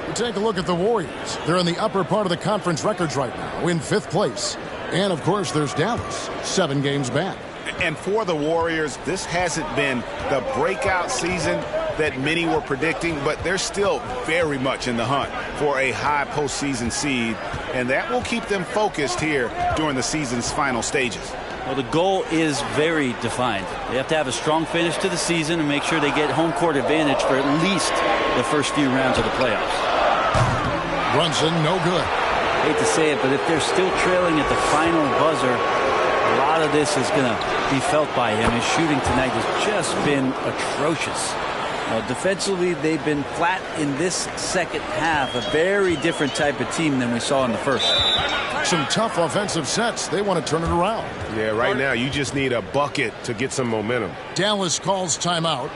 We take a look at the Warriors. They're in the upper part of the conference records right now, in 5th place. And, of course, there's Dallas, 7 games back. And for the Warriors, this hasn't been the breakout season that many were predicting, but they're still very much in the hunt for a high postseason seed, and that will keep them focused here during the season's final stages. Well, the goal is very defined. They have to have a strong finish to the season and make sure they get home court advantage for at least the first few rounds of the playoffs. Brunson, no good. Hate to say it, but if they're still trailing at the final buzzer, a lot of this is going to be felt by him. His shooting tonight has just been atrocious. Defensively, they've been flat in this second half. A very different type of team than we saw in the first. Some tough offensive sets. They want to turn it around. Yeah, right now you just need a bucket to get some momentum. Dallas calls timeout.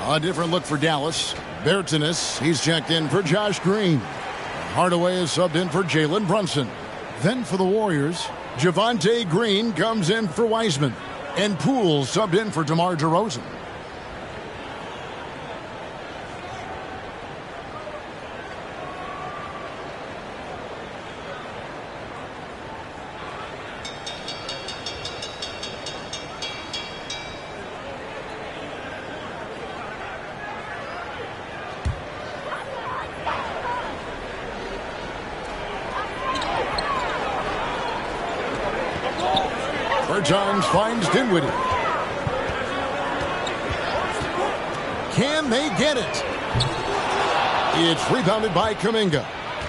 A different look for Dallas. Bertanis, he's checked in for Josh Green. Hardaway is subbed in for Jalen Brunson. Then for the Warriors, Javonte Green comes in for Wiseman. And Poole subbed in for DeMar DeRozan. Bertans finds Dinwiddie. Can they get it? It's rebounded by Kuminga.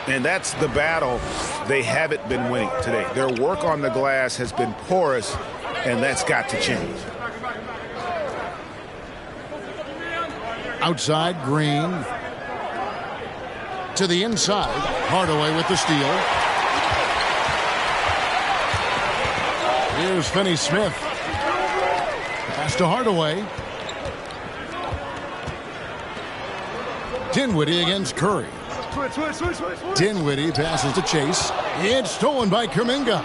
And that's the battle they haven't been winning today. Their work on the glass has been porous, and that's got to change. Outside, Green. To the inside. Hardaway with the steal. Here's Finney-Smith. Pass to Hardaway. Dinwiddie against Curry. Dinwiddie passes to Chase. It's stolen by Kuminga.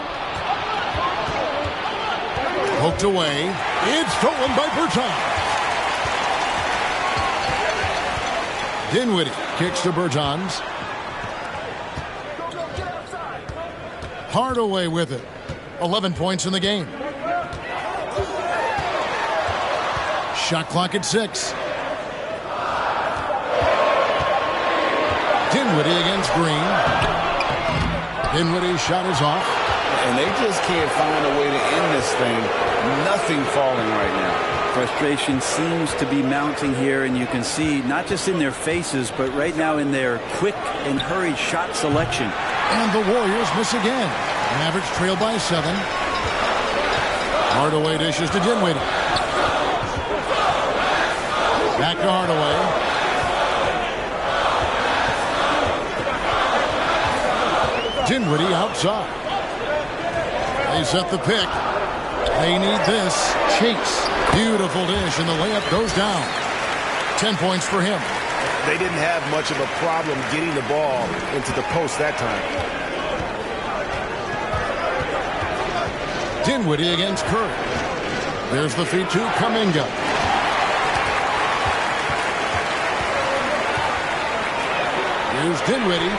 Poked away. It's stolen by Bertans. Dinwiddie kicks to Bertans. Hardaway with it. 11 points in the game. Shot clock at 6. Dinwiddie against Green. Dinwiddie's shot is off. And they just can't find a way to end this thing. Nothing falling right now. Frustration seems to be mounting here, and you can see not just in their faces, but right now in their quick and hurried shot selection. And the Warriors miss again. Mavericks trail by 7. Hardaway dishes to Dinwiddie. Back to Hardaway. Dinwiddie outside. They set the pick. They need this. Chase. Beautiful dish, and the layup goes down. 10 points for him. They didn't have much of a problem getting the ball into the post that time. Dinwiddie against Curry. There's the feed to Kuminga. Here's Dinwiddie.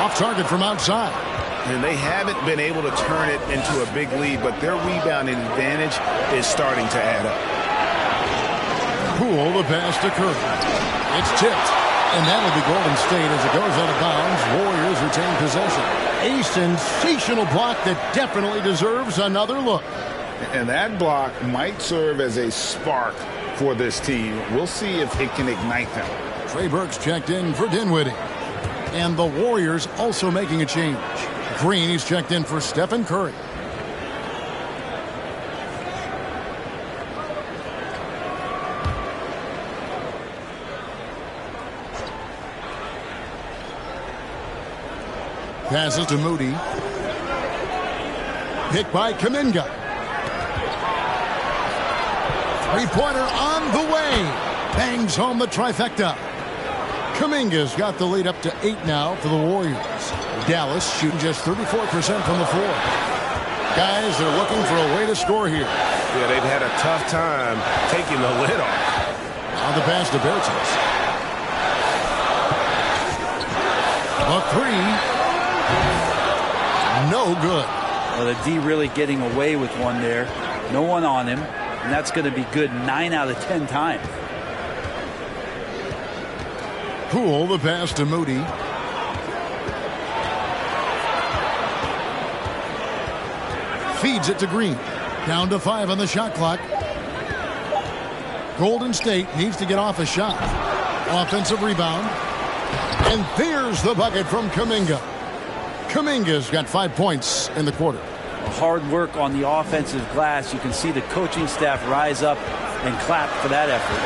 Off target from outside. And they haven't been able to turn it into a big lead, but their rebounding advantage is starting to add up. Poole the pass to Curry. It's tipped. And that'll be Golden State as it goes out of bounds. Warriors retain possession. A sensational block that definitely deserves another look. And that block might serve as a spark for this team. We'll see if it can ignite them. Trey Burks checked in for Dinwiddie. And the Warriors also making a change. Green is checked in for Stephen Curry. Passes to Moody. Picked by Kuminga. Three-pointer on the way. Bangs home the trifecta. Kuminga's got the lead up to 8 now for the Warriors. Dallas shooting just 34% from the floor. Guys, they're looking for a way to score here. Yeah, they've had a tough time taking the lid off. On the pass to Bertans. A three. No good. Well, the D really getting away with one there. No one on him. And that's going to be good 9 out of 10 times. Poole the pass to Moody. Feeds it to Green. Down to 5 on the shot clock. Golden State needs to get off a shot. Offensive rebound. And there's the bucket from Kuminga. Kuminga's got 5 points in the quarter. Hard work on the offensive glass. You can see the coaching staff rise up and clap for that effort.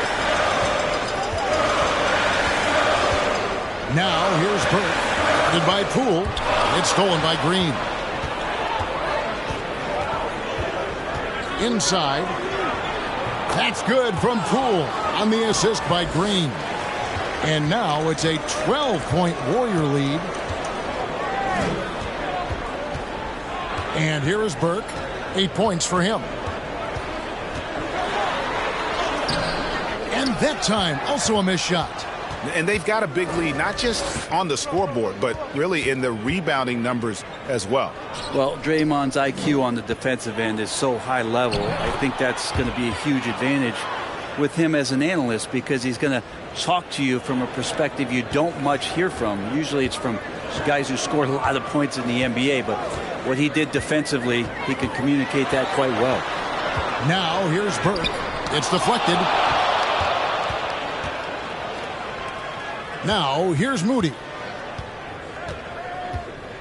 Now here's Burke. Guarded by Poole. It's stolen by Green. Inside. That's good from Poole. on the assist by Green. And now it's a 12-point Warrior lead. And here is Burke. 8 points for him. And that time, also a missed shot. And they've got a big lead, not just on the scoreboard, but really in the rebounding numbers as well. Well, Draymond's IQ on the defensive end is so high level. I think that's going to be a huge advantage with him as an analyst, because he's going to talk to you from a perspective you don't much hear from. Usually it's from guys who scored a lot of points in the NBA, but what he did defensively, he can communicate that quite well. Now here's Burke. It's deflected. Now here's Moody.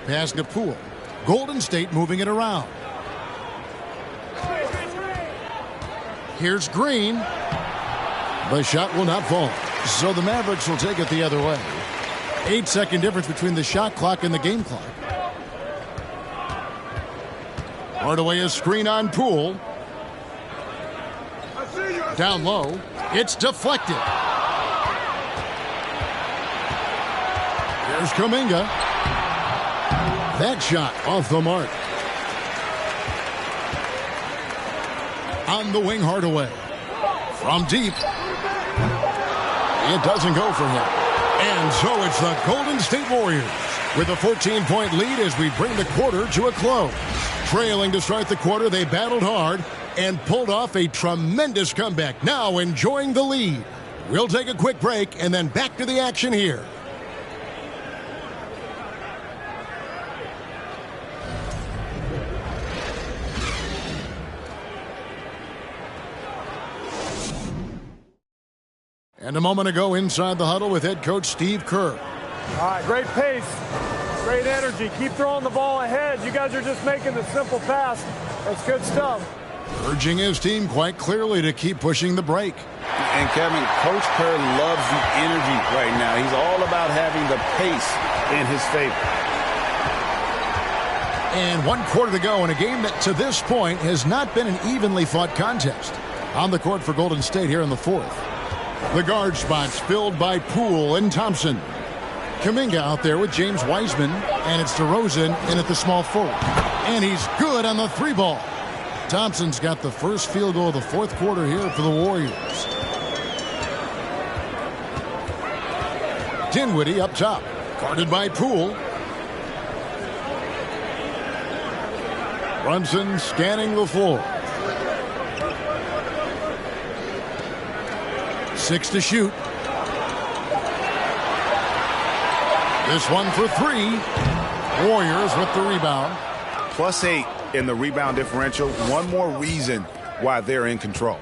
Pass to Poole. Golden State moving it around. Here's Green. The shot will not fall. So the Mavericks will take it the other way. 8-second difference between the shot clock and the game clock. Hardaway is screen on Poole. Down low. It's deflected. Here's Kuminga. That shot off the mark. On the wing, Hardaway. From deep. It doesn't go for him. And so it's the Golden State Warriors with a 14-point lead as we bring the quarter to a close. Trailing to start the quarter, they battled hard and pulled off a tremendous comeback. Now enjoying the lead. We'll take a quick break and then back to the action here. And a moment ago inside the huddle with head coach Steve Kerr. All right, great pace, great energy. Keep throwing the ball ahead. You guys are just making the simple pass. That's good stuff. Urging his team quite clearly to keep pushing the break. And Kevin, Coach Kerr loves the energy right now. He's all about having the pace in his favor. And 1 quarter to go in a game that to this point has not been an evenly fought contest. On the court for Golden State here in the fourth. The guard spots filled by Poole and Thompson. Kuminga out there with James Wiseman, and it's DeRozan in at the small forward. And he's good on the 3-ball. Thompson's got the first field goal of the fourth quarter here for the Warriors. Dinwiddie up top, guarded by Poole. Brunson scanning the floor. 6 to shoot. This one for 3. Warriors with the rebound. +8 in the rebound differential. One more reason why they're in control.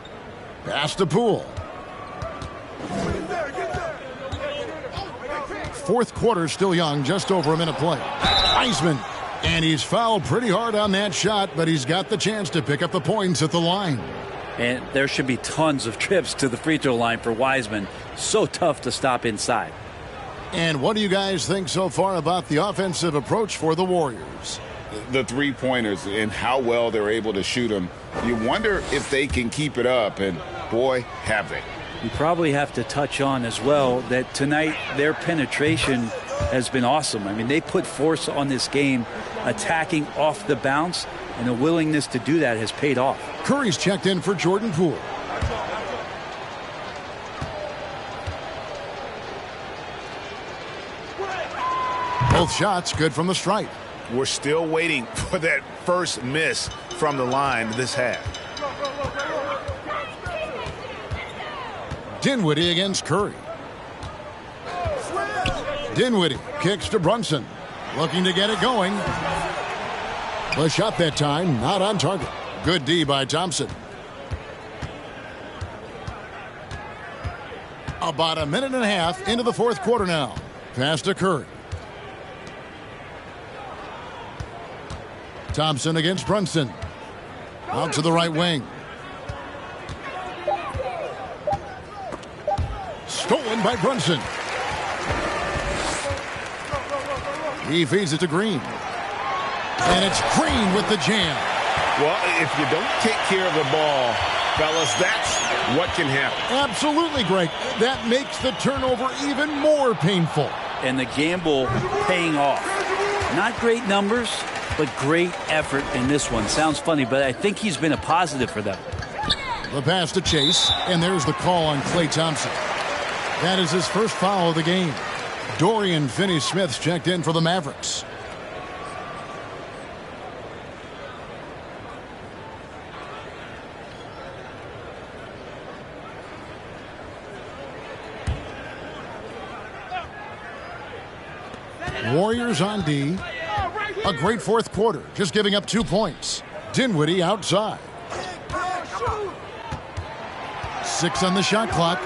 Pass to Poole. Fourth quarter still young, just over a minute play. Wiseman, and he's fouled pretty hard on that shot, but he's got the chance to pick up the points at the line. And there should be tons of trips to the free throw line for Wiseman. So tough to stop inside. And what do you guys think so far about the offensive approach for the Warriors? The three-pointers and how well they're able to shoot them. You wonder if they can keep it up, and boy, have they. You probably have to touch on as well that tonight their penetration has been awesome. I mean, they put force on this game, attacking off the bounce, and the willingness to do that has paid off. Curry's checked in for Jordan Poole. Both shots good from the stripe. We're still waiting for that first miss from the line this half. Dinwiddie against Curry. Dinwiddie kicks to Brunson. Looking to get it going. The shot that time not on target. Good D by Thompson. About a minute and a half into the fourth quarter now. Pass to Curry. Thompson against Brunson. Out to the right wing. Stolen by Brunson. He feeds it to Green. And it's Green with the jam. Well, if you don't take care of the ball, fellas, that's what can happen. Absolutely, Greg. That makes the turnover even more painful. And the gamble paying off. Not great numbers, but great effort in this one. Sounds funny, but I think he's been a positive for them. The pass to Chase, and there's the call on Klay Thompson. That is his first foul of the game. Dorian Finney-Smith's checked in for the Mavericks. Warriors on D. A great fourth quarter, just giving up 2 points. Dinwiddie outside. 6 on the shot clock.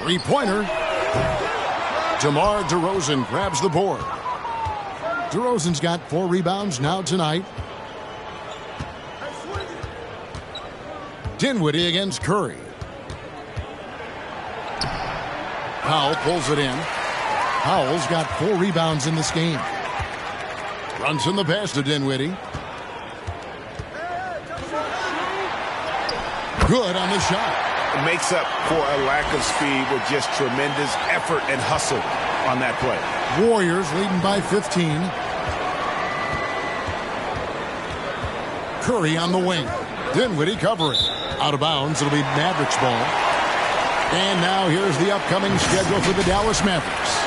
Three-pointer. DeMar DeRozan grabs the board. DeRozan's got 4 rebounds now tonight. Dinwiddie against Curry. Powell pulls it in. Powell's got 4 rebounds in this game. Runs in the pass to Dinwiddie. Good on the shot. It makes up for a lack of speed with just tremendous effort and hustle on that play. Warriors leading by 15. Curry on the wing. Dinwiddie covering. Out of bounds. It'll be Mavericks ball. And now here's the upcoming schedule for the Dallas Mavericks.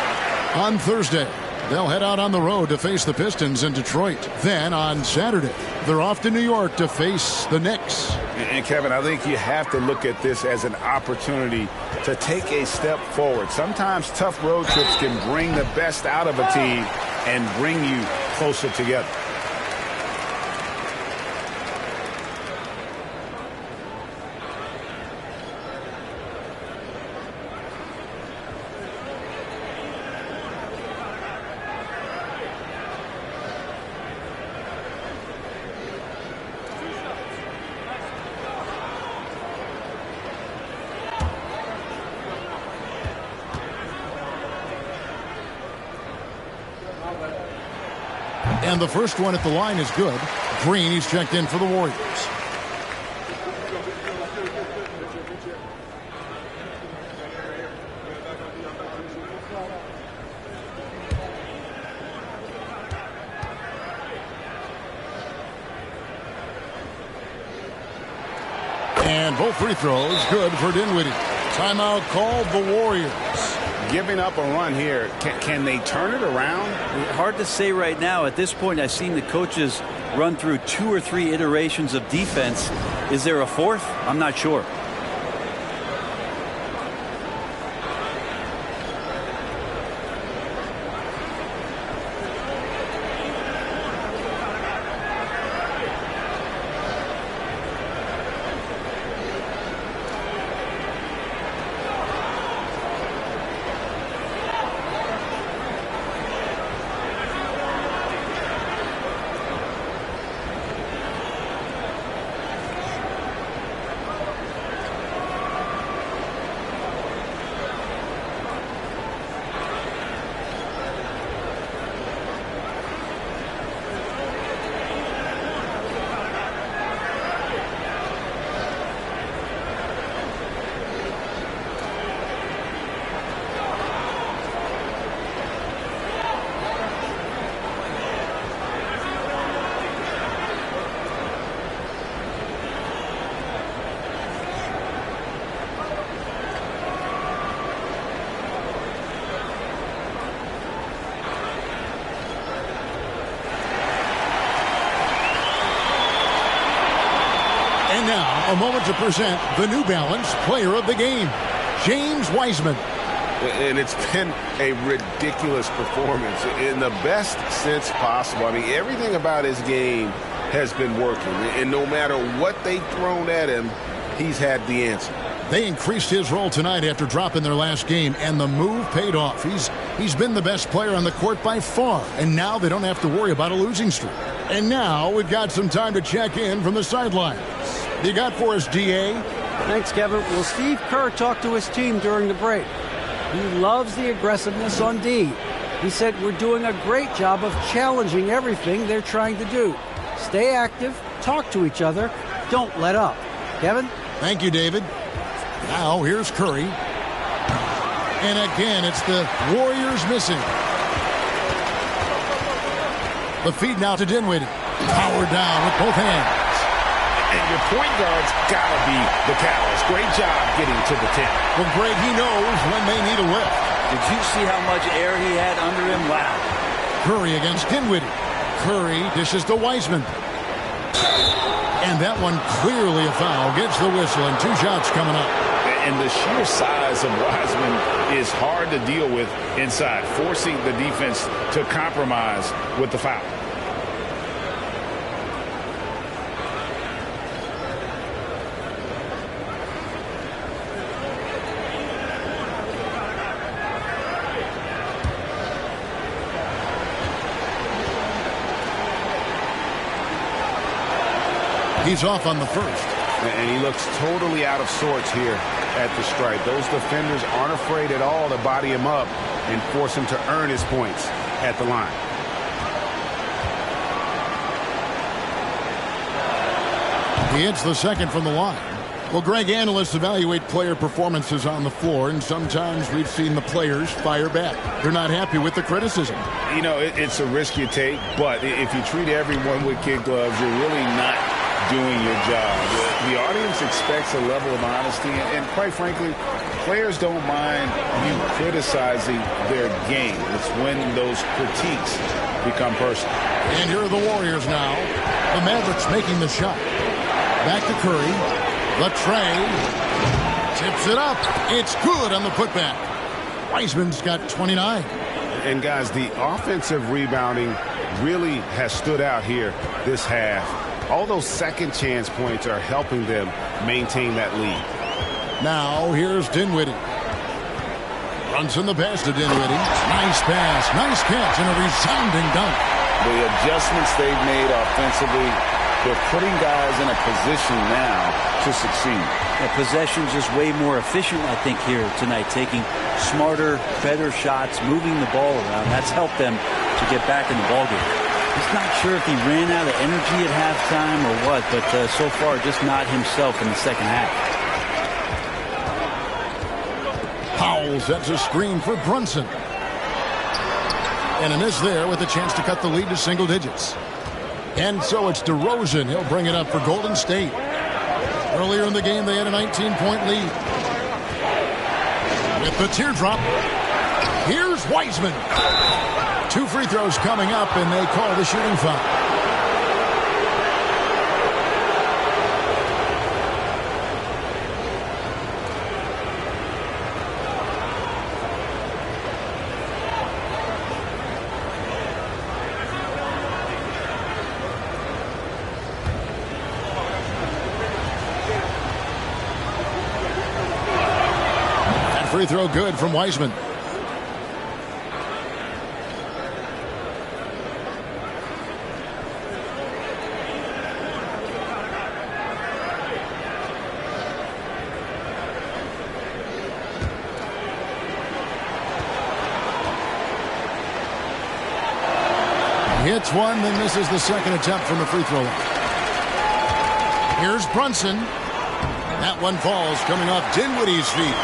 On Thursday, they'll head out on the road to face the Pistons in Detroit. Then on Saturday, they're off to New York to face the Knicks. And Kevin, I think you have to look at this as an opportunity to take a step forward. Sometimes tough road trips can bring the best out of a team and bring you closer together. And the first one at the line is good. Green, he's checked in for the Warriors. And both free throws good for Dinwiddie. Timeout called the Warriors. Giving up a run here, can they turn it around? Hard to say right now. At this point, I've seen the coaches run through 2 or 3 iterations of defense. Is there a fourth? I'm not sure. Now, a moment to present the New Balance Player of the Game, James Wiseman. And it's been a ridiculous performance in the best sense possible. I mean, everything about his game has been working. And no matter what they've thrown at him, he's had the answer. They increased his role tonight after dropping their last game, and the move paid off. He's been the best player on the court by far, and now they don't have to worry about a losing streak. And now we've got some time to check in from the sidelines. You got for us, D.A.? Thanks, Kevin. Well, Steve Kerr talked to his team during the break. He loves the aggressiveness on D. He said, we're doing a great job of challenging everything they're trying to do. Stay active, talk to each other. Don't let up. Kevin? Thank you, David. Now here's Curry. And again, it's the Warriors missing. The feed now to Dinwiddie. Powered down with both hands. And your point guard's got to be the catalyst. Great job getting to the 10. Well, Greg, he knows when they need a lift. Did you see how much air he had under him? Wow. Curry against Dinwiddie. Curry dishes to Wiseman. And that one clearly a foul. Gets the whistle and 2 shots coming up. And the sheer size of Wiseman is hard to deal with inside, forcing the defense to compromise with the foul. He's off on the first. And he looks totally out of sorts here at the stripe. Those defenders aren't afraid at all to body him up and force him to earn his points at the line. He hits the second from the line. Well, Greg, analysts evaluate player performances on the floor, and sometimes we've seen the players fire back. They're not happy with the criticism. You know, it's a risk you take, but if you treat everyone with kid gloves, you're really not doing your job. The audience expects a level of honesty, and quite frankly, players don't mind you criticizing their game. It's when those critiques become personal. And here are the Warriors now. The Mavericks making the shot. Back to Curry. Latrey tips it up. It's good on the putback. Wiseman's got 29. And guys, the offensive rebounding really has stood out here this half. All those second chance points are helping them maintain that lead. Now here's Dinwiddie. Brunson the pass to Dinwiddie. Nice pass, nice catch, and a resounding dunk. The adjustments they've made offensively, they're putting guys in a position now to succeed. The possession's just way more efficient, I think, here tonight, taking smarter, better shots, moving the ball around. That's helped them to get back in the ballgame. He's not sure if he ran out of energy at halftime or what, but so far just not himself in the second half. Powell sets a screen for Brunson. And a miss there with a chance to cut the lead to single digits. And so it's DeRozan. He'll bring it up for Golden State. Earlier in the game, they had a 19-point lead. With the teardrop, here's Wiseman. 2 free throws coming up, and they call the shooting foul. That free throw good from Wiseman. Hits one, then misses the second attempt from the free throw line. Here's Brunson. That one falls, coming off Dinwiddie's feet.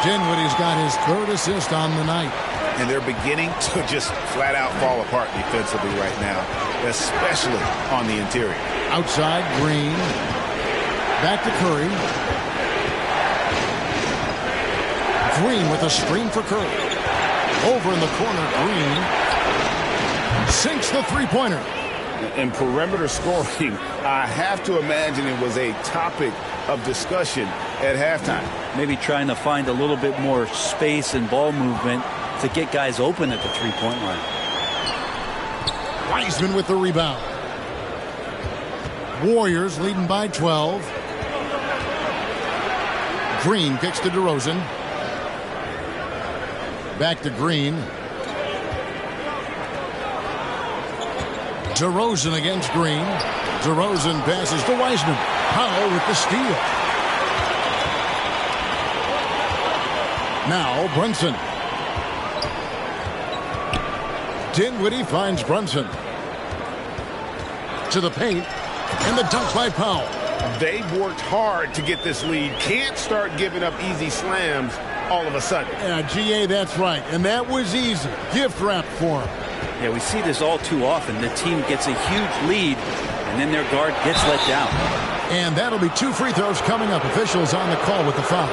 Dinwiddie's got his 3rd assist on the night. And they're beginning to just flat out fall apart defensively right now, especially on the interior. Outside, Green. Back to Curry. Green with a screen for Curry. Over in the corner, Green sinks the three-pointer. In perimeter scoring, I have to imagine it was a topic of discussion at halftime. Maybe trying to find a little bit more space and ball movement to get guys open at the three-point line. Wiseman with the rebound. Warriors leading by 12. Green kicks to DeRozan. Back to Green. DeRozan against Green. DeRozan passes to Wiseman. Powell with the steal. Now Brunson. Dinwiddie finds Brunson. To the paint. And the dunk by Powell. They've worked hard to get this lead. Can't start giving up easy slams all of a sudden. Yeah, GA, that's right. And that was easy. Gift wrap for him. Yeah, we see this all too often. The team gets a huge lead, and then their guard gets let down. And that'll be 2 free throws coming up. Officials on the call with the foul.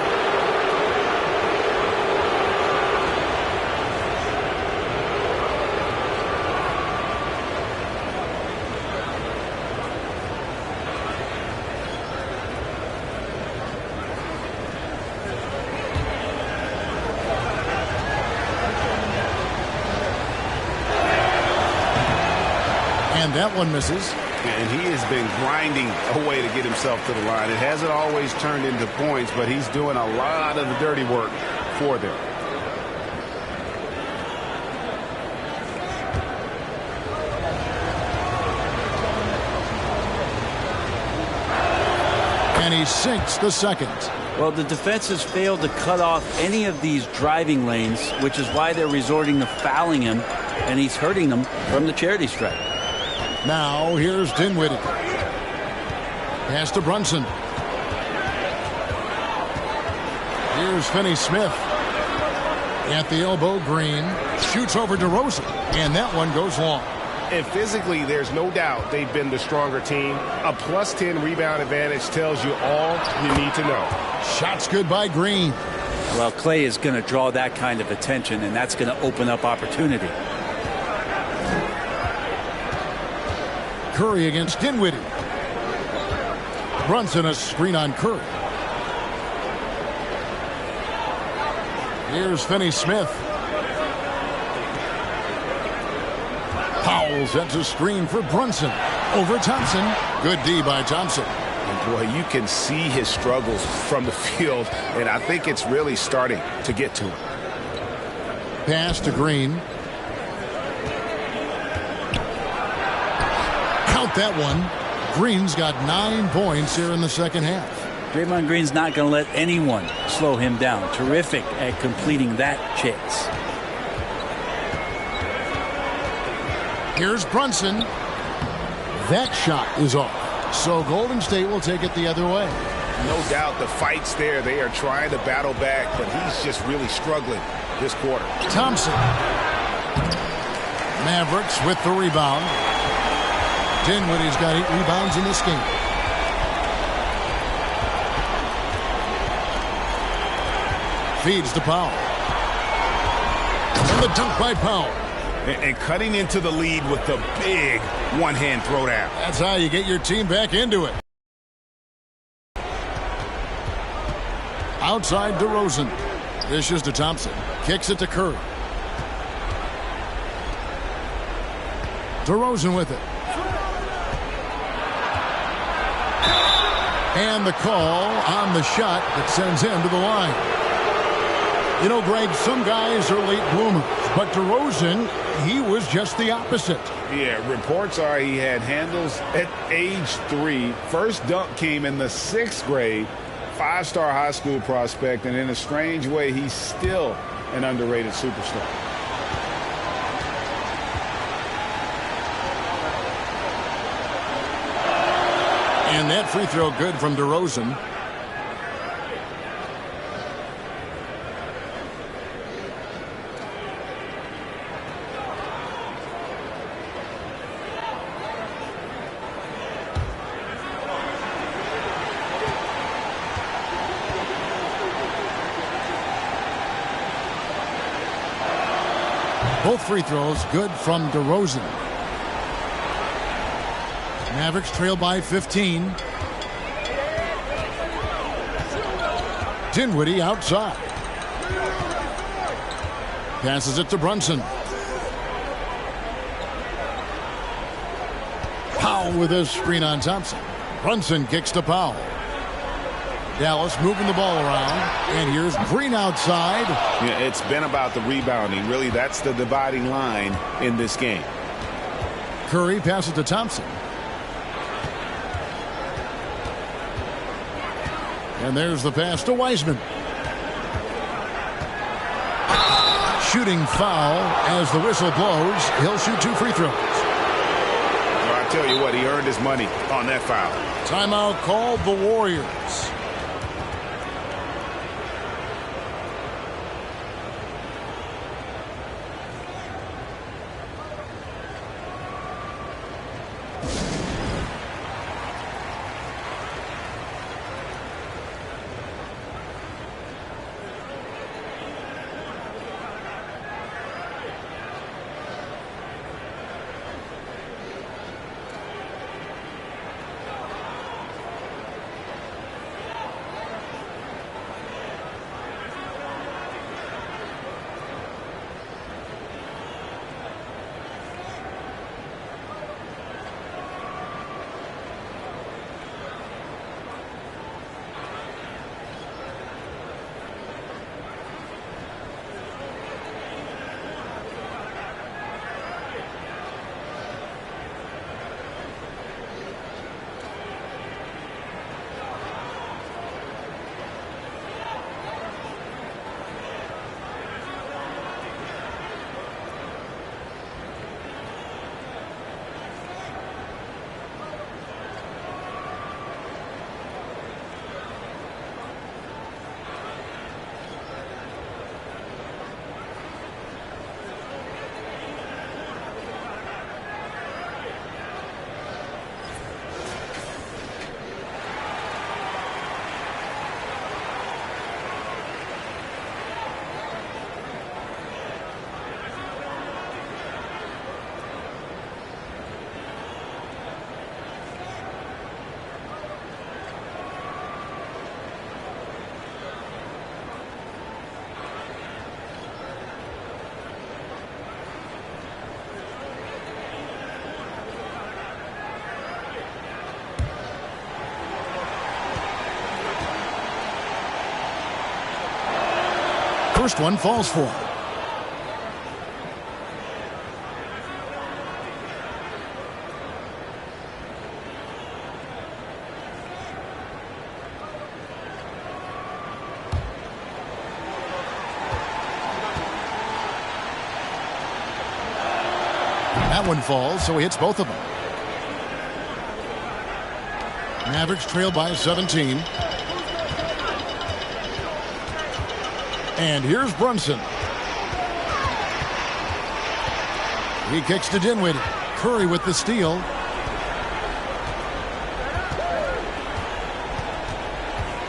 And that one misses. And he has been grinding away to get himself to the line. It hasn't always turned into points, but he's doing a lot of the dirty work for them. And he sinks the second. Well, the defense has failed to cut off any of these driving lanes, which is why they're resorting to fouling him, and he's hurting them from the charity stripe. Now, here's Dinwiddie. Pass to Brunson. Here's Finney-Smith. At the elbow, Green. Shoots over DeRozan. And that one goes long. And physically, there's no doubt they've been the stronger team. A +10 rebound advantage tells you all you need to know. Shots good by Green. Well, Clay is going to draw that kind of attention, and that's going to open up opportunity. Curry against Dinwiddie. Brunson a screen on Curry. Here's Finney-Smith. Powell sets a screen for Brunson. Over Thompson. Good D by Thompson. And boy, you can see his struggles from the field, and I think it's really starting to get to him. Pass to Green. Count that one. Green's got 9 points here in the second half. Draymond Green's not going to let anyone slow him down. Terrific at completing that chase. Here's Brunson. That shot is off. So Golden State will take it the other way. No doubt the fight's there. They are trying to battle back, but he's just really struggling this quarter. Thompson. Mavericks with the rebound. Dinwiddie's got 8 rebounds in this game. Feeds to Powell. And the dunk by Powell. And cutting into the lead with the big one-hand throwdown. That's how you get your team back into it. Outside DeRozan. Dishes to Thompson. Kicks it to Curry. DeRozan with it. And the call on the shot that sends him to the line. You know, Greg, some guys are late bloomers, but DeRozan, he was just the opposite. Yeah, reports are he had handles at age 3. First dunk came in the 6th grade. 5-star high school prospect, and in a strange way, he's still an underrated superstar. And that free throw good from DeRozan. Both free throws good from DeRozan. Mavericks trail by 15. Dinwiddie outside. Passes it to Brunson. Powell with a screen on Thompson. Brunson kicks to Powell. Dallas moving the ball around. And here's Green outside. Yeah, it's been about the rebounding. Really, that's the dividing line in this game. Curry passes to Thompson. And there's the pass to Wiseman. Shooting foul as the whistle blows. He'll shoot 2 free throws. I I tell you what, he earned his money on that foul. Timeout called the Warriors. First one falls for. That one falls, so he hits both of them. Mavericks trail by 17. And here's Brunson. He kicks to Dinwiddie. Curry with the steal.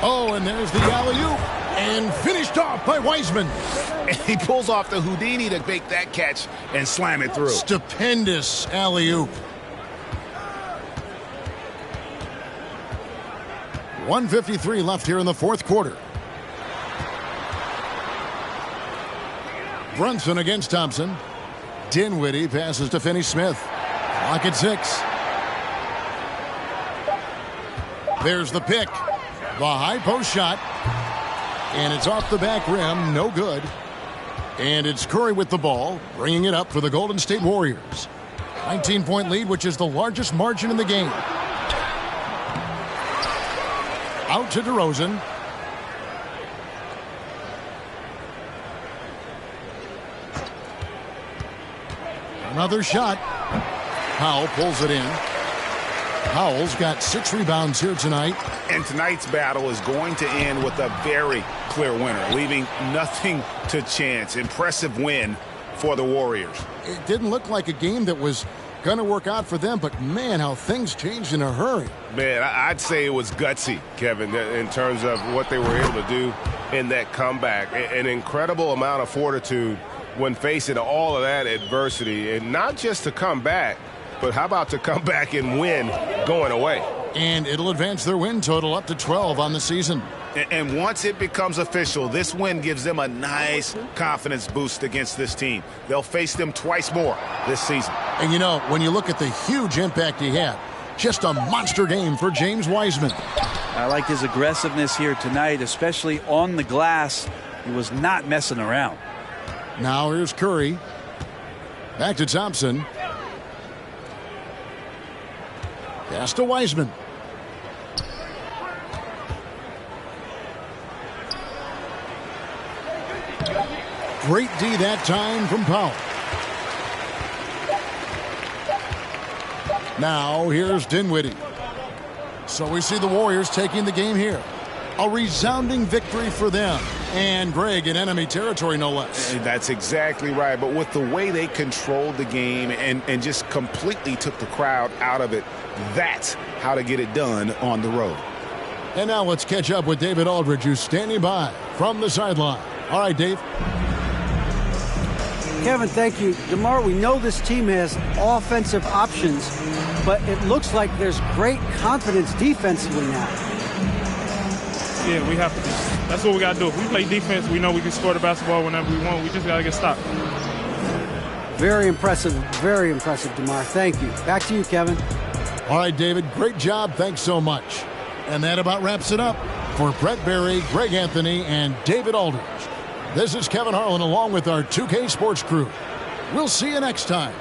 Oh, and there's the alley-oop. And finished off by Wiseman. And he pulls off the Houdini to make that catch and slam it through. Stupendous alley-oop. 1:53 left here in the fourth quarter. Brunson against Thompson. Dinwiddie passes to Finney-Smith. Clock at 6. There's the pick. The high post shot. And it's off the back rim. No good. And it's Curry with the ball, bringing it up for the Golden State Warriors. 19-point lead, which is the largest margin in the game. Out to DeRozan. Another shot. Powell pulls it in. Powell's got 6 rebounds here tonight. And tonight's battle is going to end with a very clear winner, leaving nothing to chance. Impressive win for the Warriors. It didn't look like a game that was going to work out for them, but man, how things changed in a hurry. Man, I'd say it was gutsy, Kevin, in terms of what they were able to do in that comeback. An incredible amount of fortitude when facing all of that adversity, and not just to come back, but how about to come back and win going away? And it'll advance their win total up to 12 on the season. And once it becomes official, this win gives them a nice confidence boost against this team. They'll face them twice more this season. And you know, when you look at the huge impact he had, just a monster game for James Wiseman. I like his aggressiveness here tonight, especially on the glass. He was not messing around. Now here's Curry. Back to Thompson. Pass to Wiseman. Great D that time from Powell. Now here's Dinwiddie. So we see the Warriors taking the game here. A resounding victory for them. And Greg, in enemy territory, no less. That's exactly right. But with the way they controlled the game and just completely took the crowd out of it, that's how to get it done on the road. And now let's catch up with David Aldridge, who's standing by from the sideline. All right, Dave. Kevin, thank you. DeMar, we know this team has offensive options, but it looks like there's great confidence defensively now. Yeah, we have to be. That's what we got to do. If we play defense, we know we can score the basketball whenever we want. We just got to get stopped. Very impressive, DeMar. Thank you. Back to you, Kevin. All right, David, great job. Thanks so much. And that about wraps it up for Brett Barry, Greg Anthony, and David Aldridge. This is Kevin Harlan along with our 2K Sports crew. We'll see you next time.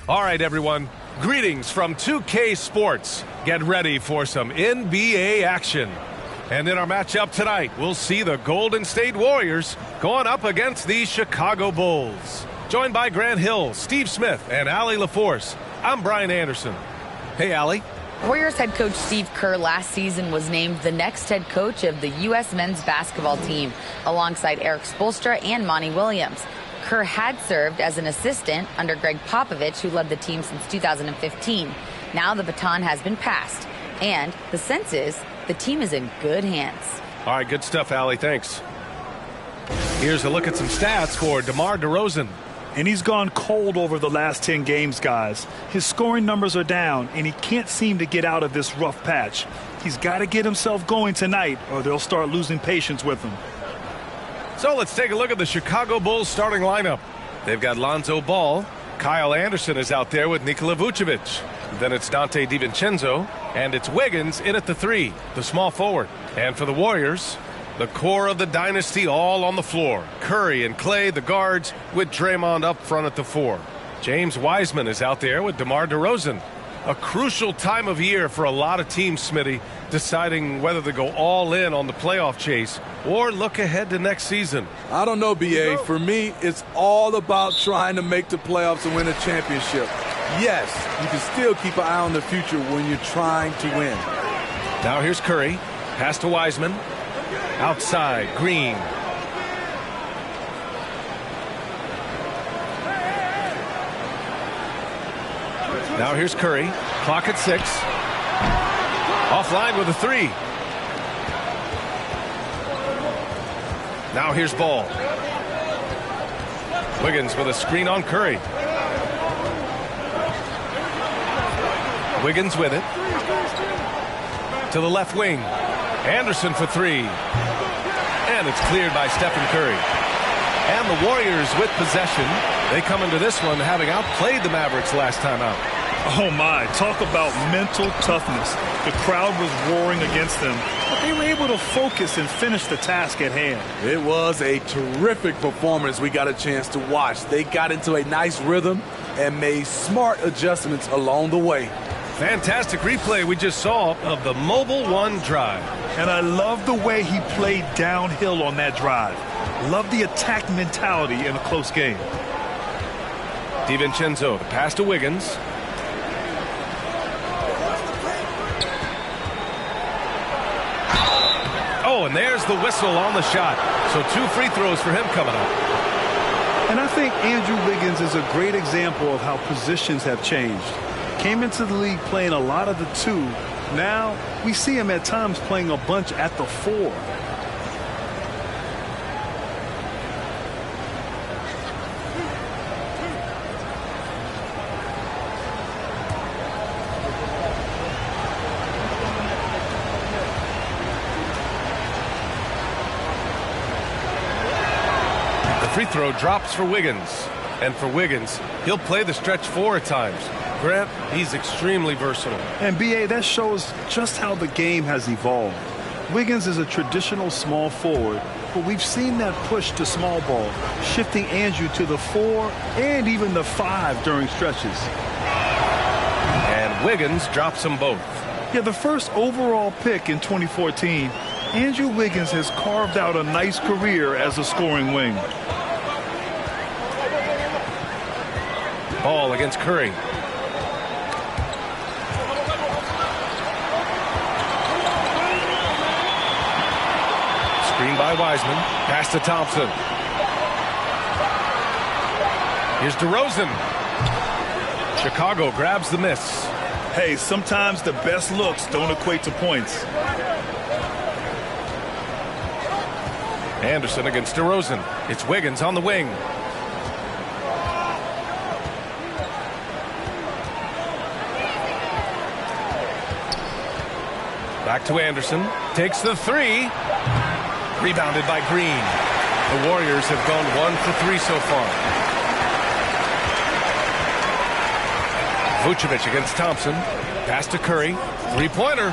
All right, everyone. Greetings from 2K Sports. Get ready for some NBA action. And in our matchup tonight, we'll see the Golden State Warriors going up against the Chicago Bulls. Joined by Grant Hill, Steve Smith, and Allie LaForce, I'm Brian Anderson. Hey, Allie. Warriors head coach Steve Kerr last season was named the next head coach of the U.S. men's basketball team, alongside Eric Spoelstra and Monty Williams. Kerr had served as an assistant under Greg Popovich, who led the team since 2015. Now the baton has been passed, and the sense is the team is in good hands. All right, good stuff, Allie. Thanks. Here's a look at some stats for DeMar DeRozan. And he's gone cold over the last 10 games, guys. His scoring numbers are down, and he can't seem to get out of this rough patch. He's got to get himself going tonight, or they'll start losing patience with him. So let's take a look at the Chicago Bulls starting lineup. They've got Lonzo Ball. Kyle Anderson is out there with Nikola Vucevic. Then it's Dante DiVincenzo, and it's Wiggins in at the 3, the small forward. And for the Warriors, the core of the dynasty all on the floor. Curry and Clay, the guards, with Draymond up front at the 4. James Wiseman is out there with DeMar DeRozan. A crucial time of year for a lot of teams, Smitty, deciding whether to go all in on the playoff chase or look ahead to next season. I don't know, B.A. For me, it's all about trying to make the playoffs and win a championship. Yes, you can still keep an eye on the future when you're trying to win. Now here's Curry. Pass to Wiseman. Outside, Green. Now here's Curry. Clock at 6. Offline with a 3. Now here's Ball. Wiggins with a screen on Curry. Wiggins with it. To the left wing. Anderson for 3. And it's cleared by Stephen Curry. And the Warriors with possession. They come into this one having outplayed the Mavericks last time out. Oh, my. Talk about mental toughness. The crowd was roaring against them, but they were able to focus and finish the task at hand. It was a terrific performance we got a chance to watch. They got into a nice rhythm and made smart adjustments along the way. Fantastic replay we just saw of the Mobile One drive. And I love the way he played downhill on that drive. Love the attack mentality in a close game. DiVincenzo, the pass to Wiggins. Oh, and there's the whistle on the shot. So 2 free throws for him coming up. And I think Andrew Wiggins is a great example of how positions have changed. Came into the league playing a lot of the 2. Now we see him at times playing a bunch at the 4. Free throw drops for Wiggins. And for Wiggins, he'll play the stretch 4 at times. Grant, he's extremely versatile. And, B.A., that shows just how the game has evolved. Wiggins is a traditional small forward, but we've seen that push to small ball, shifting Andrew to the 4 and even the 5 during stretches. And Wiggins drops them both. Yeah, the first overall pick in 2014, Andrew Wiggins has carved out a nice career as a scoring wing. Ball against Curry. Screen by Wiseman. Pass to Thompson. Here's DeRozan. Chicago grabs the miss. Hey, sometimes the best looks don't equate to points. Anderson against DeRozan. It's Wiggins on the wing. Back to Anderson. Takes the 3. Rebounded by Green. The Warriors have gone 1 for 3 so far. Vucevic against Thompson. Pass to Curry. 3-pointer.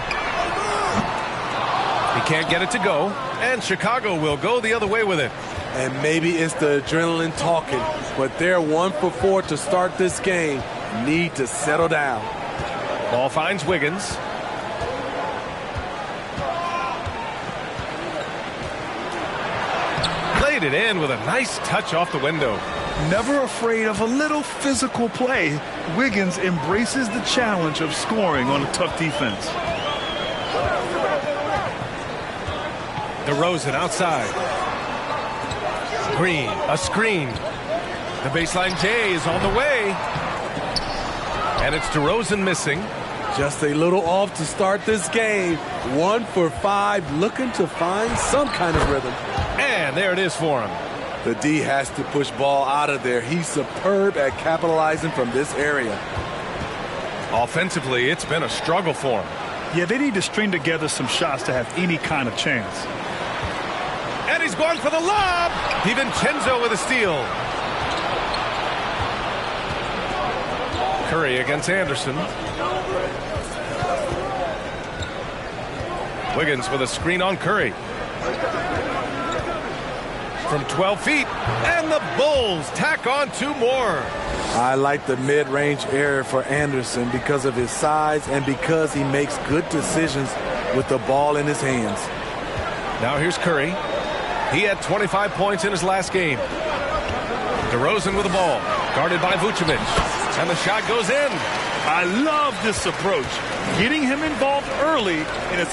He can't get it to go. And Chicago will go the other way with it. And maybe it's the adrenaline talking, but they're 1 for 4 to start this game. need to settle down. Ball finds Wiggins. Played it in with a nice touch off the window. Never afraid of a little physical play, Wiggins embraces the challenge of scoring on a tough defense. DeRozan outside. Green, a screen. The baseline J is on the way. And it's DeRozan missing. Just a little off to start this game. 1 for 5, looking to find some kind of rhythm. And there it is for him. The D has to push ball out of there. He's superb at capitalizing from this area. Offensively, it's been a struggle for him. Yeah, they need to string together some shots to have any kind of chance. And he's going for the lob. DiVincenzo with a steal. Curry against Anderson. Wiggins with a screen on Curry. From 12 feet, and the Bulls tack on 2 more. I like the mid-range area for Anderson because of his size and because he makes good decisions with the ball in his hands. Now here's Curry. He had 25 points in his last game. DeRozan with the ball, guarded by Vucevic, and the shot goes in. I love this approach, getting him involved early in his